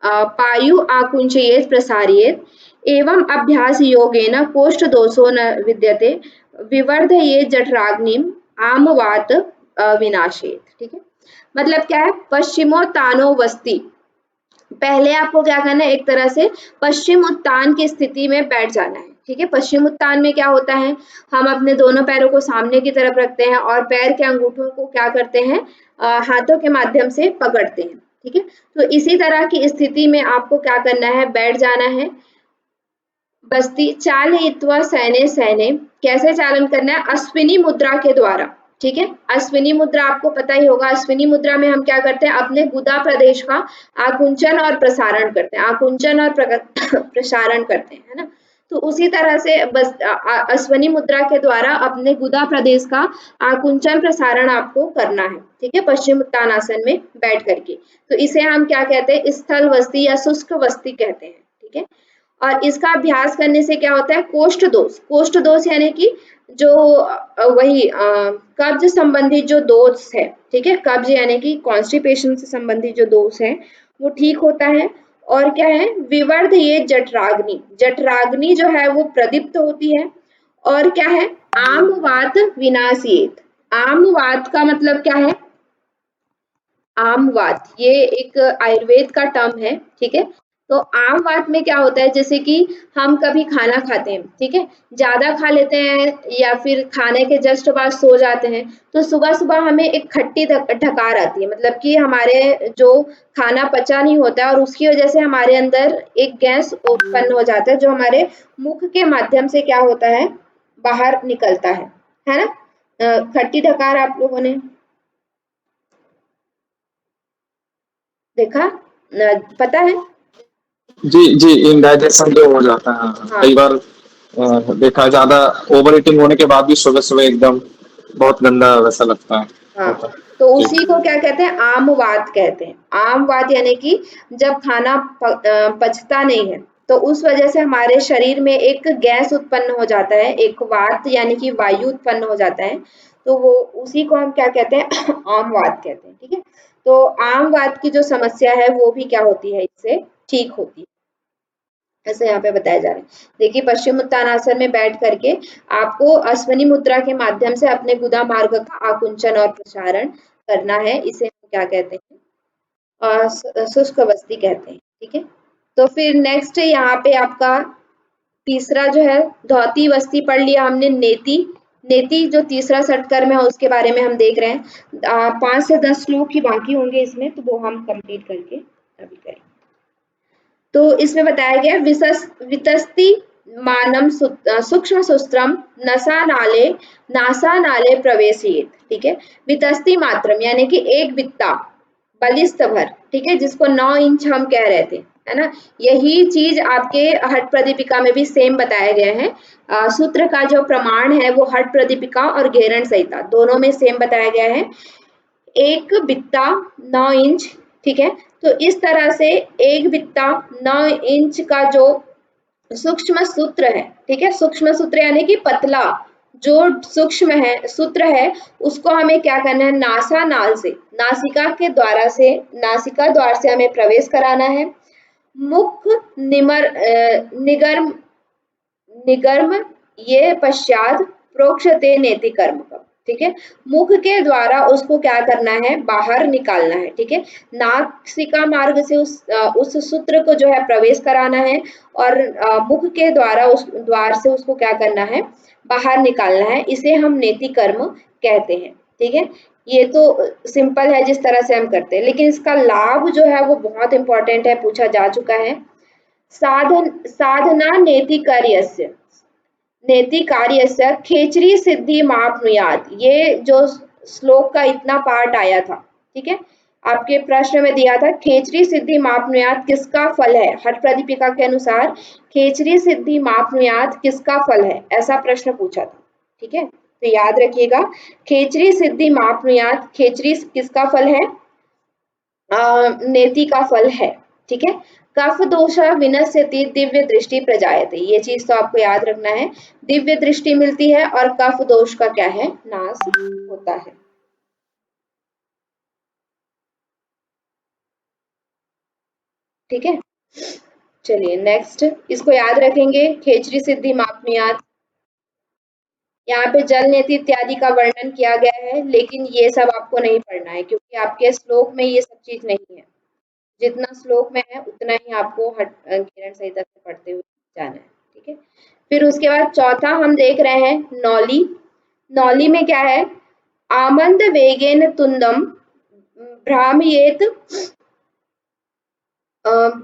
पायु आकुंचयेत प्रसारयेत एवं अभ्यास योगेन कोष्ठ दोषो न विद्यते विवर्धयेत जठराग्निम आमवात विनाशेत, ठीक है। मतलब क्या है, पश्चिमोत्तानो वस्ति, पहले आपको क्या करना है, एक तरह से पश्चिम उत्तान की स्थिति में बैठ जाना है, ठीक है। पश्चिम उत्तान में क्या होता है, हम अपने दोनों पैरों को सामने की तरफ रखते हैं और पैर के अंगूठों को क्या करते हैं, हाथों के माध्यम से पकड़ते हैं, ठीक है। तो इसी तरह की स्थिति में आपको क्या करना है, बैठ जाना है। बस्ती चालयित्वा सैने सैने, कैसे चालन करना है, अश्विनी मुद्रा के द्वारा, ठीक है। अश्विनी मुद्रा आपको पता ही होगा, अश्विनी मुद्रा में हम क्या करते हैं, अपने गुदा प्रदेश का आकुंचन और प्रसारण करते हैं, आकुंचन और प्रसारण करते हैं, है ना। तो उसी तरह से बस अश्विनी मुद्रा के द्वारा अपने गुदा प्रदेश का आकुंचन प्रसारण आपको करना है, ठीक है, पश्चिम उत्तानासन में बैठ करके। तो इसे हम क्या कहते हैं, स्थल वस्ती या शुष्क वस्ती कहते हैं, ठीक है। और इसका अभ्यास करने से क्या होता है, कोष्ठ दोष यानी कि जो वही कब्ज संबंधित जो दोष है, ठीक है, कब्ज यानी कि कॉन्स्टिपेशन से संबंधित जो दोष है वो ठीक होता है। और क्या है, विवर्ध ये जठराग्नि, जठराग्नि जो है वो प्रदीप्त होती है। और क्या है, आमवात विनाशित, आमवात का मतलब क्या है, आमवात ये एक आयुर्वेद का टर्म है, ठीक है। तो आमवात में क्या होता है, जैसे कि हम कभी खाना खाते हैं, ठीक है, ज्यादा खा लेते हैं या फिर खाने के जस्ट बाद सो जाते हैं, तो सुबह सुबह हमें एक खट्टी ढकार आती है, मतलब कि हमारे जो खाना पचा नहीं होता है और उसकी वजह से हमारे अंदर एक गैस उत्पन्न हो जाता है जो हमारे मुख के माध्यम से क्या होता है, बाहर निकलता है ना। खट्टी ढकार आप लोगों ने देखा, पता है? जी जी, इंडाइजेशन जो हो जाता है, हाँ, हाँ कई बार देखा है, ज्यादा ओवर ईटिंग होने के बाद भी सुबह सुबह एकदम बहुत गंदा वैसा लगता है, हाँ, होता है। तो जी उसी को क्या कहते हैं, आमवात कहते हैं। आमवात यानी कि जब खाना पचता नहीं है तो उस वजह से हमारे शरीर में एक गैस उत्पन्न हो जाता है, एक वात यानी कि वायु उत्पन्न हो जाता है, तो वो उसी को हम क्या कहते हैं आमवात कहते हैं, ठीक है। तो आमवात की जो समस्या है वो भी क्या होती है, इससे ठीक होती है, ऐसे यहाँ पे बताया जा रहा है। देखिए पश्चिम उत्तानासन में बैठ करके आपको अश्वनी मुद्रा के माध्यम से अपने गुदा मार्ग का आकुंचन और प्रसारण करना है, इसे हम क्या कहते हैं, शुष्क वस्ती कहते हैं, ठीक है। तो फिर नेक्स्ट यहाँ पे आपका तीसरा जो है, धौती वस्ती पढ़ लिया हमने, नेति, नेति जो तीसरा सटकर्म है उसके बारे में हम देख रहे हैं। 5 से 10 श्लोक ही बाकी होंगे इसमें, तो वो हम कंप्लीट करके अभी करेंगे। तो इसमें बताया गया वितस्ति मानम सूक्ष्म सूत्रम नासा नाले प्रवेशित, ठीक है। वितस्ति मात्रम यानी कि एक वित्ता, बलिष्ठ भर, ठीक है, जिसको 9 इंच हम कह रहे थे, है ना। यही चीज आपके हठ प्रदीपिका में भी सेम बताया गया है। सूत्र का जो प्रमाण है वो हठ प्रदीपिका और घेरण संहिता दोनों में सेम बताया गया है। एक बित्ता 9 इंच, ठीक है। तो इस तरह से एक बित्ता 9 इंच का जो सूक्ष्म सूत्र है, ठीक है, सूक्ष्म सूत्र यानी कि पतला जो सूक्ष्म है सूत्र है, उसको हमें क्या करना है, नासा नाल से, नासिका के द्वारा से, नासिका द्वार से हमें प्रवेश कराना है। मुख निगर्म निगर्म ये पश्चात प्रोक्षते नेति कर्म का, ठीक है। मुख के द्वारा उसको क्या करना है, बाहर निकालना है, ठीक है। नासिका मार्ग से उस सूत्र को जो है प्रवेश कराना है और मुख के द्वारा उस द्वार से उसको क्या करना है, बाहर निकालना है। इसे हम नेति कर्म कहते हैं, ठीक है। ये तो सिंपल है जिस तरह से हम करते हैं, लेकिन इसका लाभ जो है वो बहुत इंपॉर्टेंट है, पूछा जा चुका है। साधना नेति कार्यस्य, नेति कार्यस्य खेचरी सिद्धि मापनुयात, ये जो श्लोक का इतना पार्ट आया था, ठीक है, आपके प्रश्न में दिया था खेचरी सिद्धि मापनुयात किसका फल है, हठ प्रदीपिका के अनुसार खेचरी सिद्धि मापनुयात किसका फल है, ऐसा प्रश्न पूछा था, ठीक है। तो याद रखिएगा, खेचरी सिद्धि मापनुयात, खेचरी किसका फल है, नेति का फल है, ठीक है। कफ दोष विनश्यति दिव्य दृष्टि प्रजायते, ये चीज तो आपको याद रखना है, दिव्य दृष्टि मिलती है और कफ दोष का क्या है, नाश होता है। ठीक है, चलिए नेक्स्ट इसको याद रखेंगे, खेचरी सिद्धि मापनुयात। यहाँ पे जल नेति इत्यादि का वर्णन किया गया है, लेकिन ये सब आपको नहीं पढ़ना है क्योंकि आपके श्लोक में ये सब चीज नहीं है। जितना श्लोक में है उतना ही आपको घेरण संहिता से पढ़ते हुए जाना है, ठीक है। फिर उसके बाद चौथा हम देख रहे हैं नौली। नौली में क्या है, आमंद वेगेन तुंदम भ्रामयेत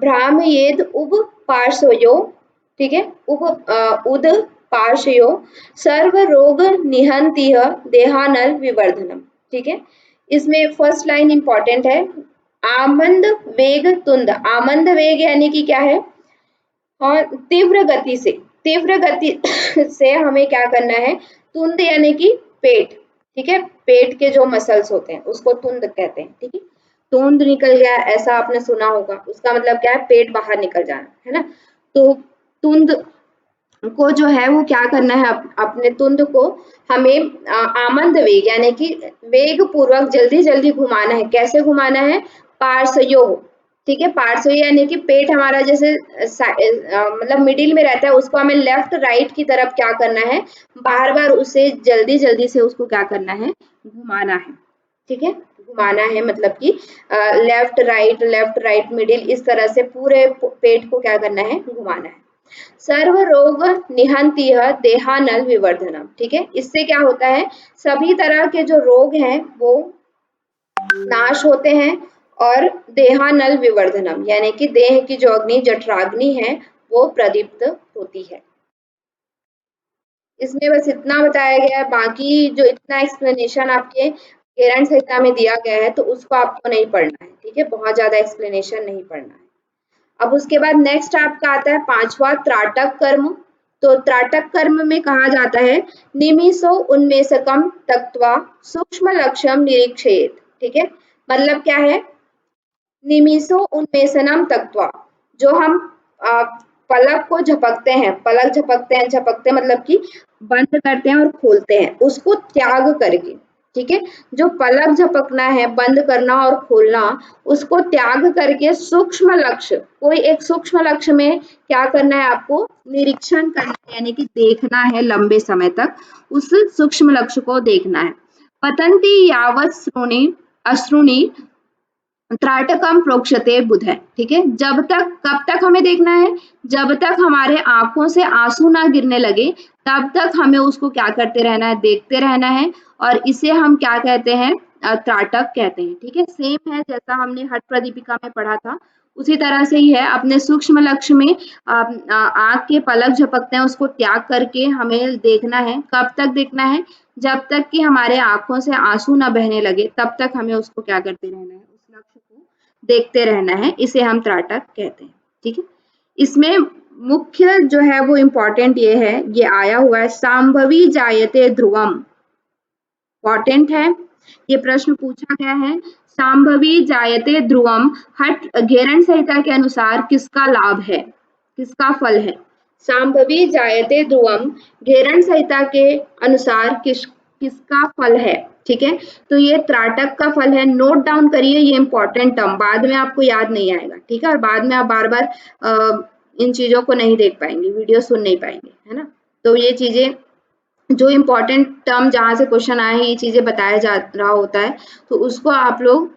भ्रामयेद उप पार्श्वयो, ठीक है, उद पार्श्वयो सर्व रोग निहंतिह देहानल विवर्धनम, ठीक है। इसमें फर्स्ट लाइन इंपॉर्टेंट है, आमंद वेग तुंद, आमंद वेग यानी कि क्या है, और तीव्र गति से, तीव्र गति से हमें क्या करना है, तुंद यानी कि पेट, ठीक है, पेट के जो मसल्स होते हैं उसको तुंद कहते हैं, ठीक है। तुंद निकल गया ऐसा आपने सुना होगा, उसका मतलब क्या है, पेट बाहर निकल जाना, है ना। तो तुंद को जो है वो क्या करना है, अपने तुंद को हमें आमंद वेग यानी कि वेग पूर्वक जल्दी जल्दी घुमाना है। कैसे घुमाना है, पार्श्वयो, ठीक है, पार्श्व यानी कि पेट हमारा जैसे मतलब मिडिल में रहता है, उसको हमें लेफ्ट राइट की तरफ क्या करना है, बार बार उसे जल्दी जल्दी से उसको क्या करना है, घुमाना है, ठीक है। घुमाना है मतलब कि लेफ्ट राइट मिडिल, इस तरह से पूरे पेट को क्या करना है, घुमाना है। सर्व रोग निहंतिह देहानल विवर्धनम, ठीक है, इससे क्या होता है, सभी तरह के जो रोग हैं वो नाश होते हैं और देहानल विवर्धनम यानी कि देह की जो अग्नि जठराग्नि है वो प्रदीप्त होती है। इसमें बस इतना बताया गया है, बाकी जो इतना एक्सप्लेनेशन आपके घेरण संहिता में दिया गया है तो उसको आपको नहीं पढ़ना है, ठीक है, बहुत ज्यादा एक्सप्लेनेशन नहीं पढ़ना है। अब उसके बाद नेक्स्ट आपका आता है पांचवा त्राटक कर्म। तो त्राटक कर्म में कहा जाता है निमिषो उन्मेषकम तक्त्वा सूक्ष्म लक्ष्यम निरीक्षेत, ठीक है, मतलब क्या है, निमिषो उन्मेषणम तक्त्वा, जो हम पलक को झपकते हैं, पलक झपकते हैं, झपकते मतलब कि बंद करते हैं और खोलते हैं, उसको त्याग करके, ठीक है, जो पलक झपकना है, बंद करना और खोलना, उसको त्याग करके सूक्ष्म लक्ष्य, कोई एक सूक्ष्म लक्ष्य में क्या करना है, आपको निरीक्षण करना है यानी कि देखना है, लंबे समय तक उस सूक्ष्म लक्ष्य को देखना है। पतंती यावत श्रोणी अश्रुणी त्राटकम प्रोक्षते बुध है, ठीक है, जब तक, कब तक हमें देखना है, जब तक हमारे आंखों से आंसू ना गिरने लगे तब तक हमें उसको क्या करते रहना है, देखते रहना है, और इसे हम क्या कहते हैं, त्राटक कहते हैं, ठीक है। सेम है जैसा हमने हठ प्रदीपिका में पढ़ा था, उसी तरह से ही है, अपने सूक्ष्म लक्ष्य में आंख के पलक झपकते हैं उसको त्याग करके हमें देखना है। कब तक देखना है, जब तक कि हमारे आंखों से आंसू ना बहने लगे तब तक हमें उसको क्या करते रहना है, उस लक्ष्य को देखते रहना है, इसे हम त्राटक कहते हैं। ठीक है, इसमें मुख्य जो है वो इम्पोर्टेंट ये है, ये आया हुआ है सांभवी जायते ध्रुवम, इम्पोर्टेंट है, ये प्रश्न पूछा गया है। सांभवी जायते ध्रुवम हठ घेरन संहिता के अनुसार किसका लाभ है, किसका फल है? सांभवी जायते ध्रुवम घेरन संहिता के अनुसार किसका फल है? ठीक है, तो ये त्राटक का फल है। नोट डाउन करिए, ये इंपॉर्टेंट टर्म, बाद में आपको याद नहीं आएगा। ठीक है, और बाद में आप बार बार इन चीजों को नहीं देख पाएंगे, वीडियो सुन नहीं पाएंगे, है ना। तो ये चीजें जो इम्पोर्टेंट टर्म जहां से क्वेश्चन आए हैं, ये चीजें बताया जा रहा होता है, तो उसको आप लोग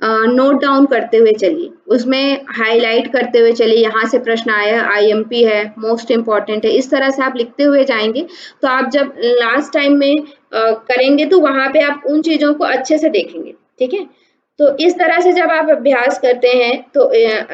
नोट डाउन करते हुए चलिए, उसमें हाईलाइट करते हुए चलिए, यहाँ से प्रश्न आया, आईएमपी है, मोस्ट इम्पॉर्टेंट है, इस तरह से आप लिखते हुए जाएंगे। तो आप जब लास्ट टाइम में करेंगे तो वहां पे आप उन चीजों को अच्छे से देखेंगे। ठीक है, तो इस तरह से जब आप अभ्यास करते हैं, तो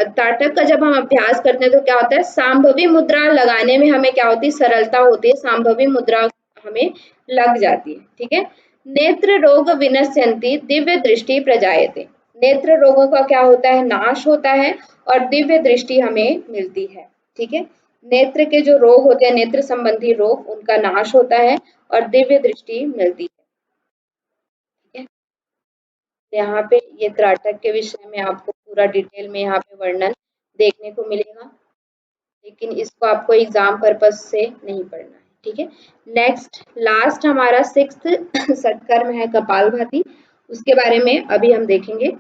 त्राटक का जब हम अभ्यास करते हैं तो क्या होता है, सांभवी मुद्रा लगाने में हमें क्या होती है, सरलता होती है, सांभवी मुद्रा हमें लग जाती है। ठीक है, नेत्र रोग विनश्यन्ति दिव्य दृष्टि प्रजायते, नेत्र रोगों का क्या होता है, नाश होता है, और दिव्य दृष्टि हमें मिलती है। ठीक है, नेत्र के जो रोग होते हैं, नेत्र संबंधी रोग, उनका नाश होता है और दिव्य दृष्टि मिलती है। ठीक है, यहाँ पे ये त्राटक के विषय में आपको पूरा डिटेल में यहाँ पे वर्णन देखने को मिलेगा, लेकिन इसको आपको एग्जाम पर्पज से नहीं पढ़ना है। ठीक है, नेक्स्ट लास्ट हमारा 6th सत्कर्म है कपालभाति, उसके बारे में अभी हम देखेंगे।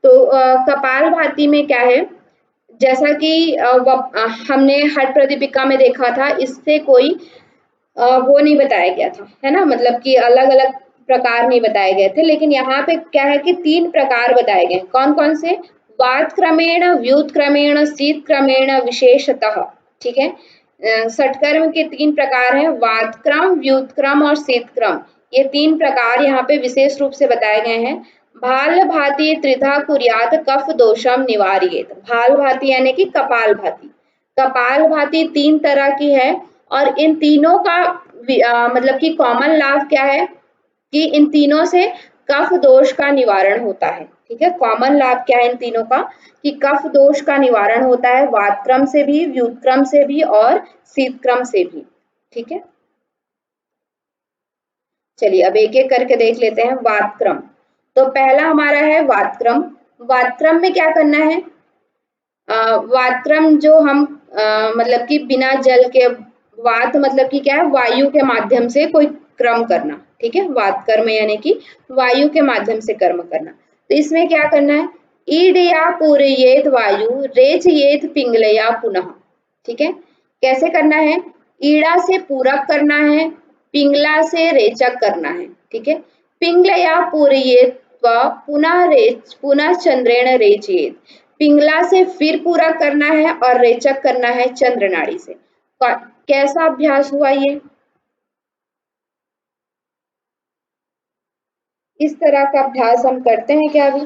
तो कपालभाति में क्या है, जैसा कि हमने हठ प्रदीपिका में देखा था, इससे कोई वो नहीं बताया गया था, है ना, मतलब कि अलग अलग प्रकार नहीं बताए गए थे, लेकिन यहाँ पे क्या है कि 3 प्रकार बताए गए। कौन कौन से? वात क्रमेण, व्युत क्रमेण, शीत क्रमेण विशेषतः। ठीक है, षटकर्म के 3 प्रकार हैं, वात क्रम, व्युत क्रम और शीत क्रम, ये 3 प्रकार यहाँ पे विशेष रूप से बताए गए हैं। भाल भाति त्रिधा कुर्यात कफ दोषम निवार्येत, भाल भाति यानी कि कपाल भाति, कपाल भाति 3 तरह की है, और इन तीनों का मतलब कि कॉमन लाभ क्या है कि इन तीनों से कफ दोष का निवारण होता है। ठीक है, कॉमन लाभ क्या है इन तीनों का कि कफ दोष का निवारण होता है, वात क्रम से भी, व्युत क्रम से भी और शीत क्रम से भी। ठीक है, चलिए अब एक एक करके देख लेते हैं। वात क्रम, तो पहला हमारा है वात क्रम। वात क्रम में क्या करना है, वात क्रम जो हम मतलब कि बिना जल के, वात मतलब कि क्या है, वायु के माध्यम से कोई क्रम करना। ठीक है, वात कर्म यानी कि वायु के माध्यम से कर्म करना। तो इसमें क्या करना है, ईडया पूरयेत वायु रेचयेत पिंगलया पुनः। ठीक है, कैसे करना है, ईड़ा से पूरक करना है, पिंगला से रेचक करना है। ठीक है, पिंगलया पूरयेत पुनः चंद्रेण रेचयेत, पिंगला से फिर पूरा करना है और रेचक करना है चंद्र नाड़ी से। कैसा अभ्यास हुआ ये, इस तरह का अभ्यास हम करते हैं क्या अभी?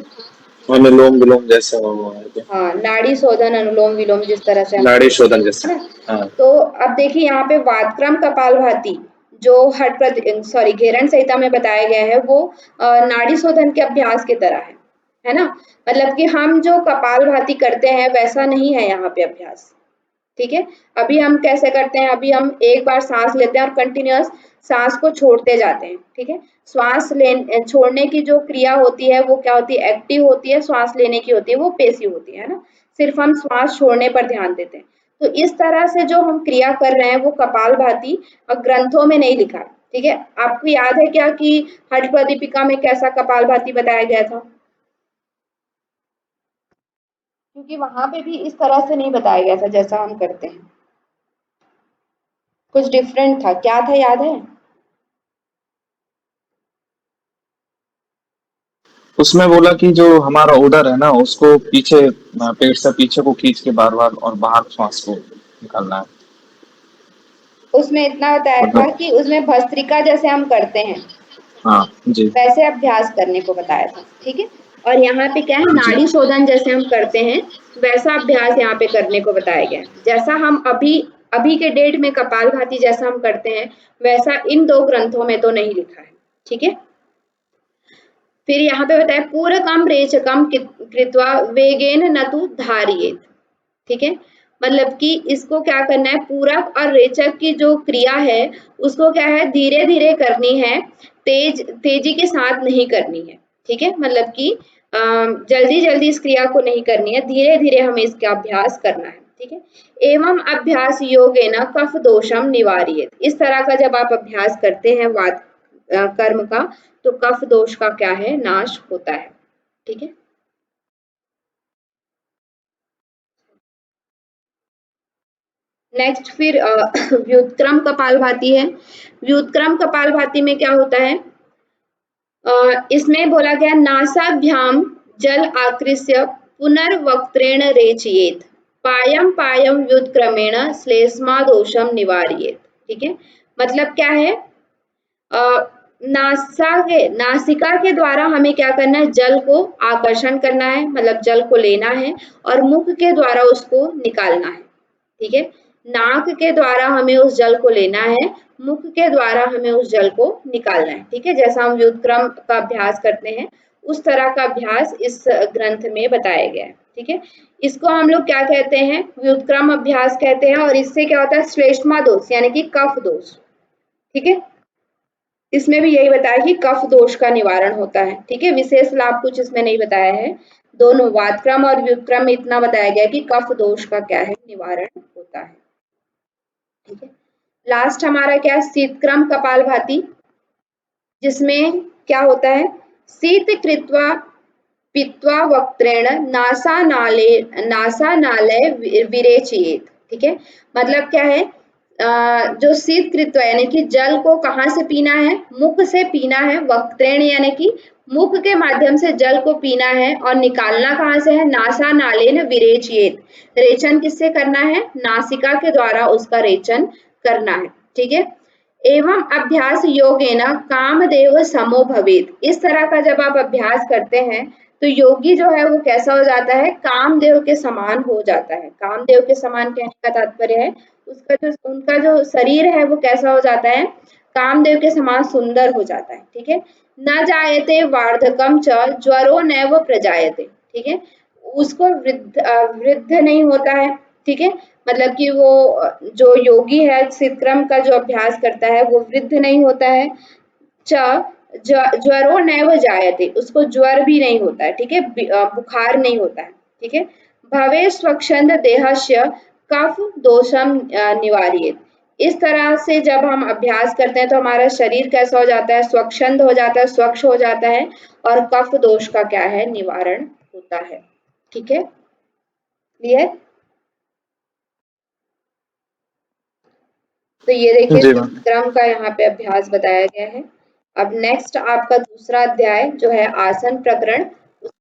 अनुलोम विलोम जैसा हुआ है, हाँ, नाड़ी शोधन, अनुलोम विलोम, जिस तरह से हम नाड़ी शोधन है जैसा। ना। हाँ, तो अब देखिए यहाँ पे वातक्रम कपालभाति जो सॉरी घेरन संहिता में बताया गया है, वो नाड़ी शोधन के अभ्यास की तरह है ना, मतलब कि हम जो कपालभाति करते हैं वैसा नहीं है यहाँ पे अभ्यास। ठीक है, अभी हम कैसे करते हैं, अभी हम एक बार सांस लेते हैं और कंटिन्यूअस सांस को छोड़ते जाते हैं। ठीक है, श्वास ले छोड़ने की जो क्रिया होती है वो क्या होती है, एक्टिव होती है, श्वास लेने की होती है वो पैसिव होती है ना, सिर्फ हम श्वास छोड़ने पर ध्यान देते हैं। तो इस तरह से जो हम क्रिया कर रहे हैं वो कपालभाति ग्रंथों में नहीं लिखा है। ठीक है, आपको याद है क्या कि हठ प्रदीपिका में कैसा कपालभाति बताया गया था? क्योंकि वहां पे भी इस तरह से नहीं बताया गया था जैसा हम करते हैं, कुछ डिफरेंट था, क्या था याद है? उसमें बोला कि जो हमारा उदर है ना, उसको पीछे, पेट से पीछे को खींच के बार बार और बाहर श्वास को निकालना है। उसमें इतना बताया था मतलब, कि उसमें भस्त्रिका जैसे हम करते हैं हाँ जी, वैसे अभ्यास करने को बताया था। ठीक है, और यहाँ पे क्या है, जी, नाड़ी शोधन जैसे हम करते हैं वैसा अभ्यास यहाँ पे करने को बताया गया है। जैसा हम अभी अभी के डेट में कपालभाति जैसा हम करते हैं वैसा इन 2 ग्रंथों में तो नहीं लिखा है। ठीक है, फिर यहाँ पे बताया पूरकम रेचकम कृत्वा वेगेन न तु धारियेत, ठीक है। मतलब कि इसको क्या करना है, पूरक और रेचक की जो क्रिया है उसको क्या है धीरे धीरे करनी है, तेजी के साथ नहीं करनी है, ठीक है। मतलब कि जल्दी जल्दी इस क्रिया को नहीं करनी है, धीरे धीरे हमें इसका अभ्यास करना है, ठीक है। एवं अभ्यास योगेन कफ दोषम निवार्येत, इस तरह का जब आप अभ्यास करते हैं वात कर्म का, तो कफ दोष का क्या है नाश होता है, ठीक है। नेक्स्ट फिर व्युत्क्रम कपालभाति है। व्युत्क्रम कपालभाति में क्या होता है, इसमें बोला गया नासाभ्याम जल आकृष्य पुनर्वक्त्रेण रेचयेत, पायम पायम व्युत्क्रमेण श्लेष्मा दोषम निवार्येत, ठीक है। मतलब क्या है, नासिका के द्वारा हमें क्या करना है, जल को आकर्षण करना है, मतलब जल को लेना है और मुख के द्वारा उसको निकालना है, ठीक है। नाक के द्वारा हमें उस जल को लेना है, मुख के द्वारा हमें उस जल को निकालना है, ठीक है। जैसा हम व्युत्क्रम का अभ्यास करते हैं उस तरह का अभ्यास इस ग्रंथ में बताया गया है, ठीक है। इसको हम लोग क्या कहते हैं, व्युत्क्रम अभ्यास कहते हैं। और इससे क्या होता है, श्लेष्मा दोष यानी कि कफ दोष, ठीक है। इसमें भी यही बताया कि कफ दोष का निवारण होता है, ठीक है। विशेष लाभ कुछ इसमें नहीं बताया है, दोनों वातक्रम और व्युत्क्रम में इतना बताया गया कि कफ दोष का क्या है निवारण होता है, ठीक है। लास्ट हमारा क्या है, शीतक्रम कपालभाति, जिसमें क्या होता है, शीत कृत्वा पीत्वा वक्त्रेण नासा नाले विरेचयेत, ठीक है। मतलब क्या है, जो शीत कृत्वा यानी कि जल को कहाँ से पीना है, मुख से पीना है, वक्त्रेण यानी कि मुख के माध्यम से जल को पीना है और निकालना कहाँ से है, नासा नालेन विरेचयेत, रेचन किससे करना है, नासिका के द्वारा उसका रेचन करना है, ठीक है। एवं अभ्यास योगेन कामदेव समो भवेत, इस तरह का जब आप अभ्यास करते हैं तो योगी जो है वो कैसा हो जाता है, कामदेव के समान हो जाता है। कामदेव के समान कहने का तात्पर्य है उनका जो शरीर है वो कैसा हो जाता है, कामदेव के समान सुंदर हो जाता है, ठीक है। न जायते वार्धकम च ज्वरो नैव प्रजायते, ठीक है। उसको वृद्ध नहीं होता है, ठीक है। मतलब कि वो जो योगी है शीतक्रम का जो अभ्यास करता है वो वृद्ध नहीं होता है। च ज्वरो नैव जायते, उसको ज्वर भी नहीं होता है, ठीक है, बुखार नहीं होता है, ठीक है। भवे स्वच्छंद देहस्य कफ दोषम निवार्येत, इस तरह से जब हम अभ्यास करते हैं तो हमारा शरीर कैसा हो जाता है, स्वच्छंद हो जाता है, स्वच्छ हो जाता है और कफ दोष का क्या है निवारण होता है, ठीक है। क्लियर। तो ये देखिए जी मैम। क्रम का यहाँ पे अभ्यास बताया गया है। अब नेक्स्ट आपका दूसरा अध्याय जो है आसन प्रकरण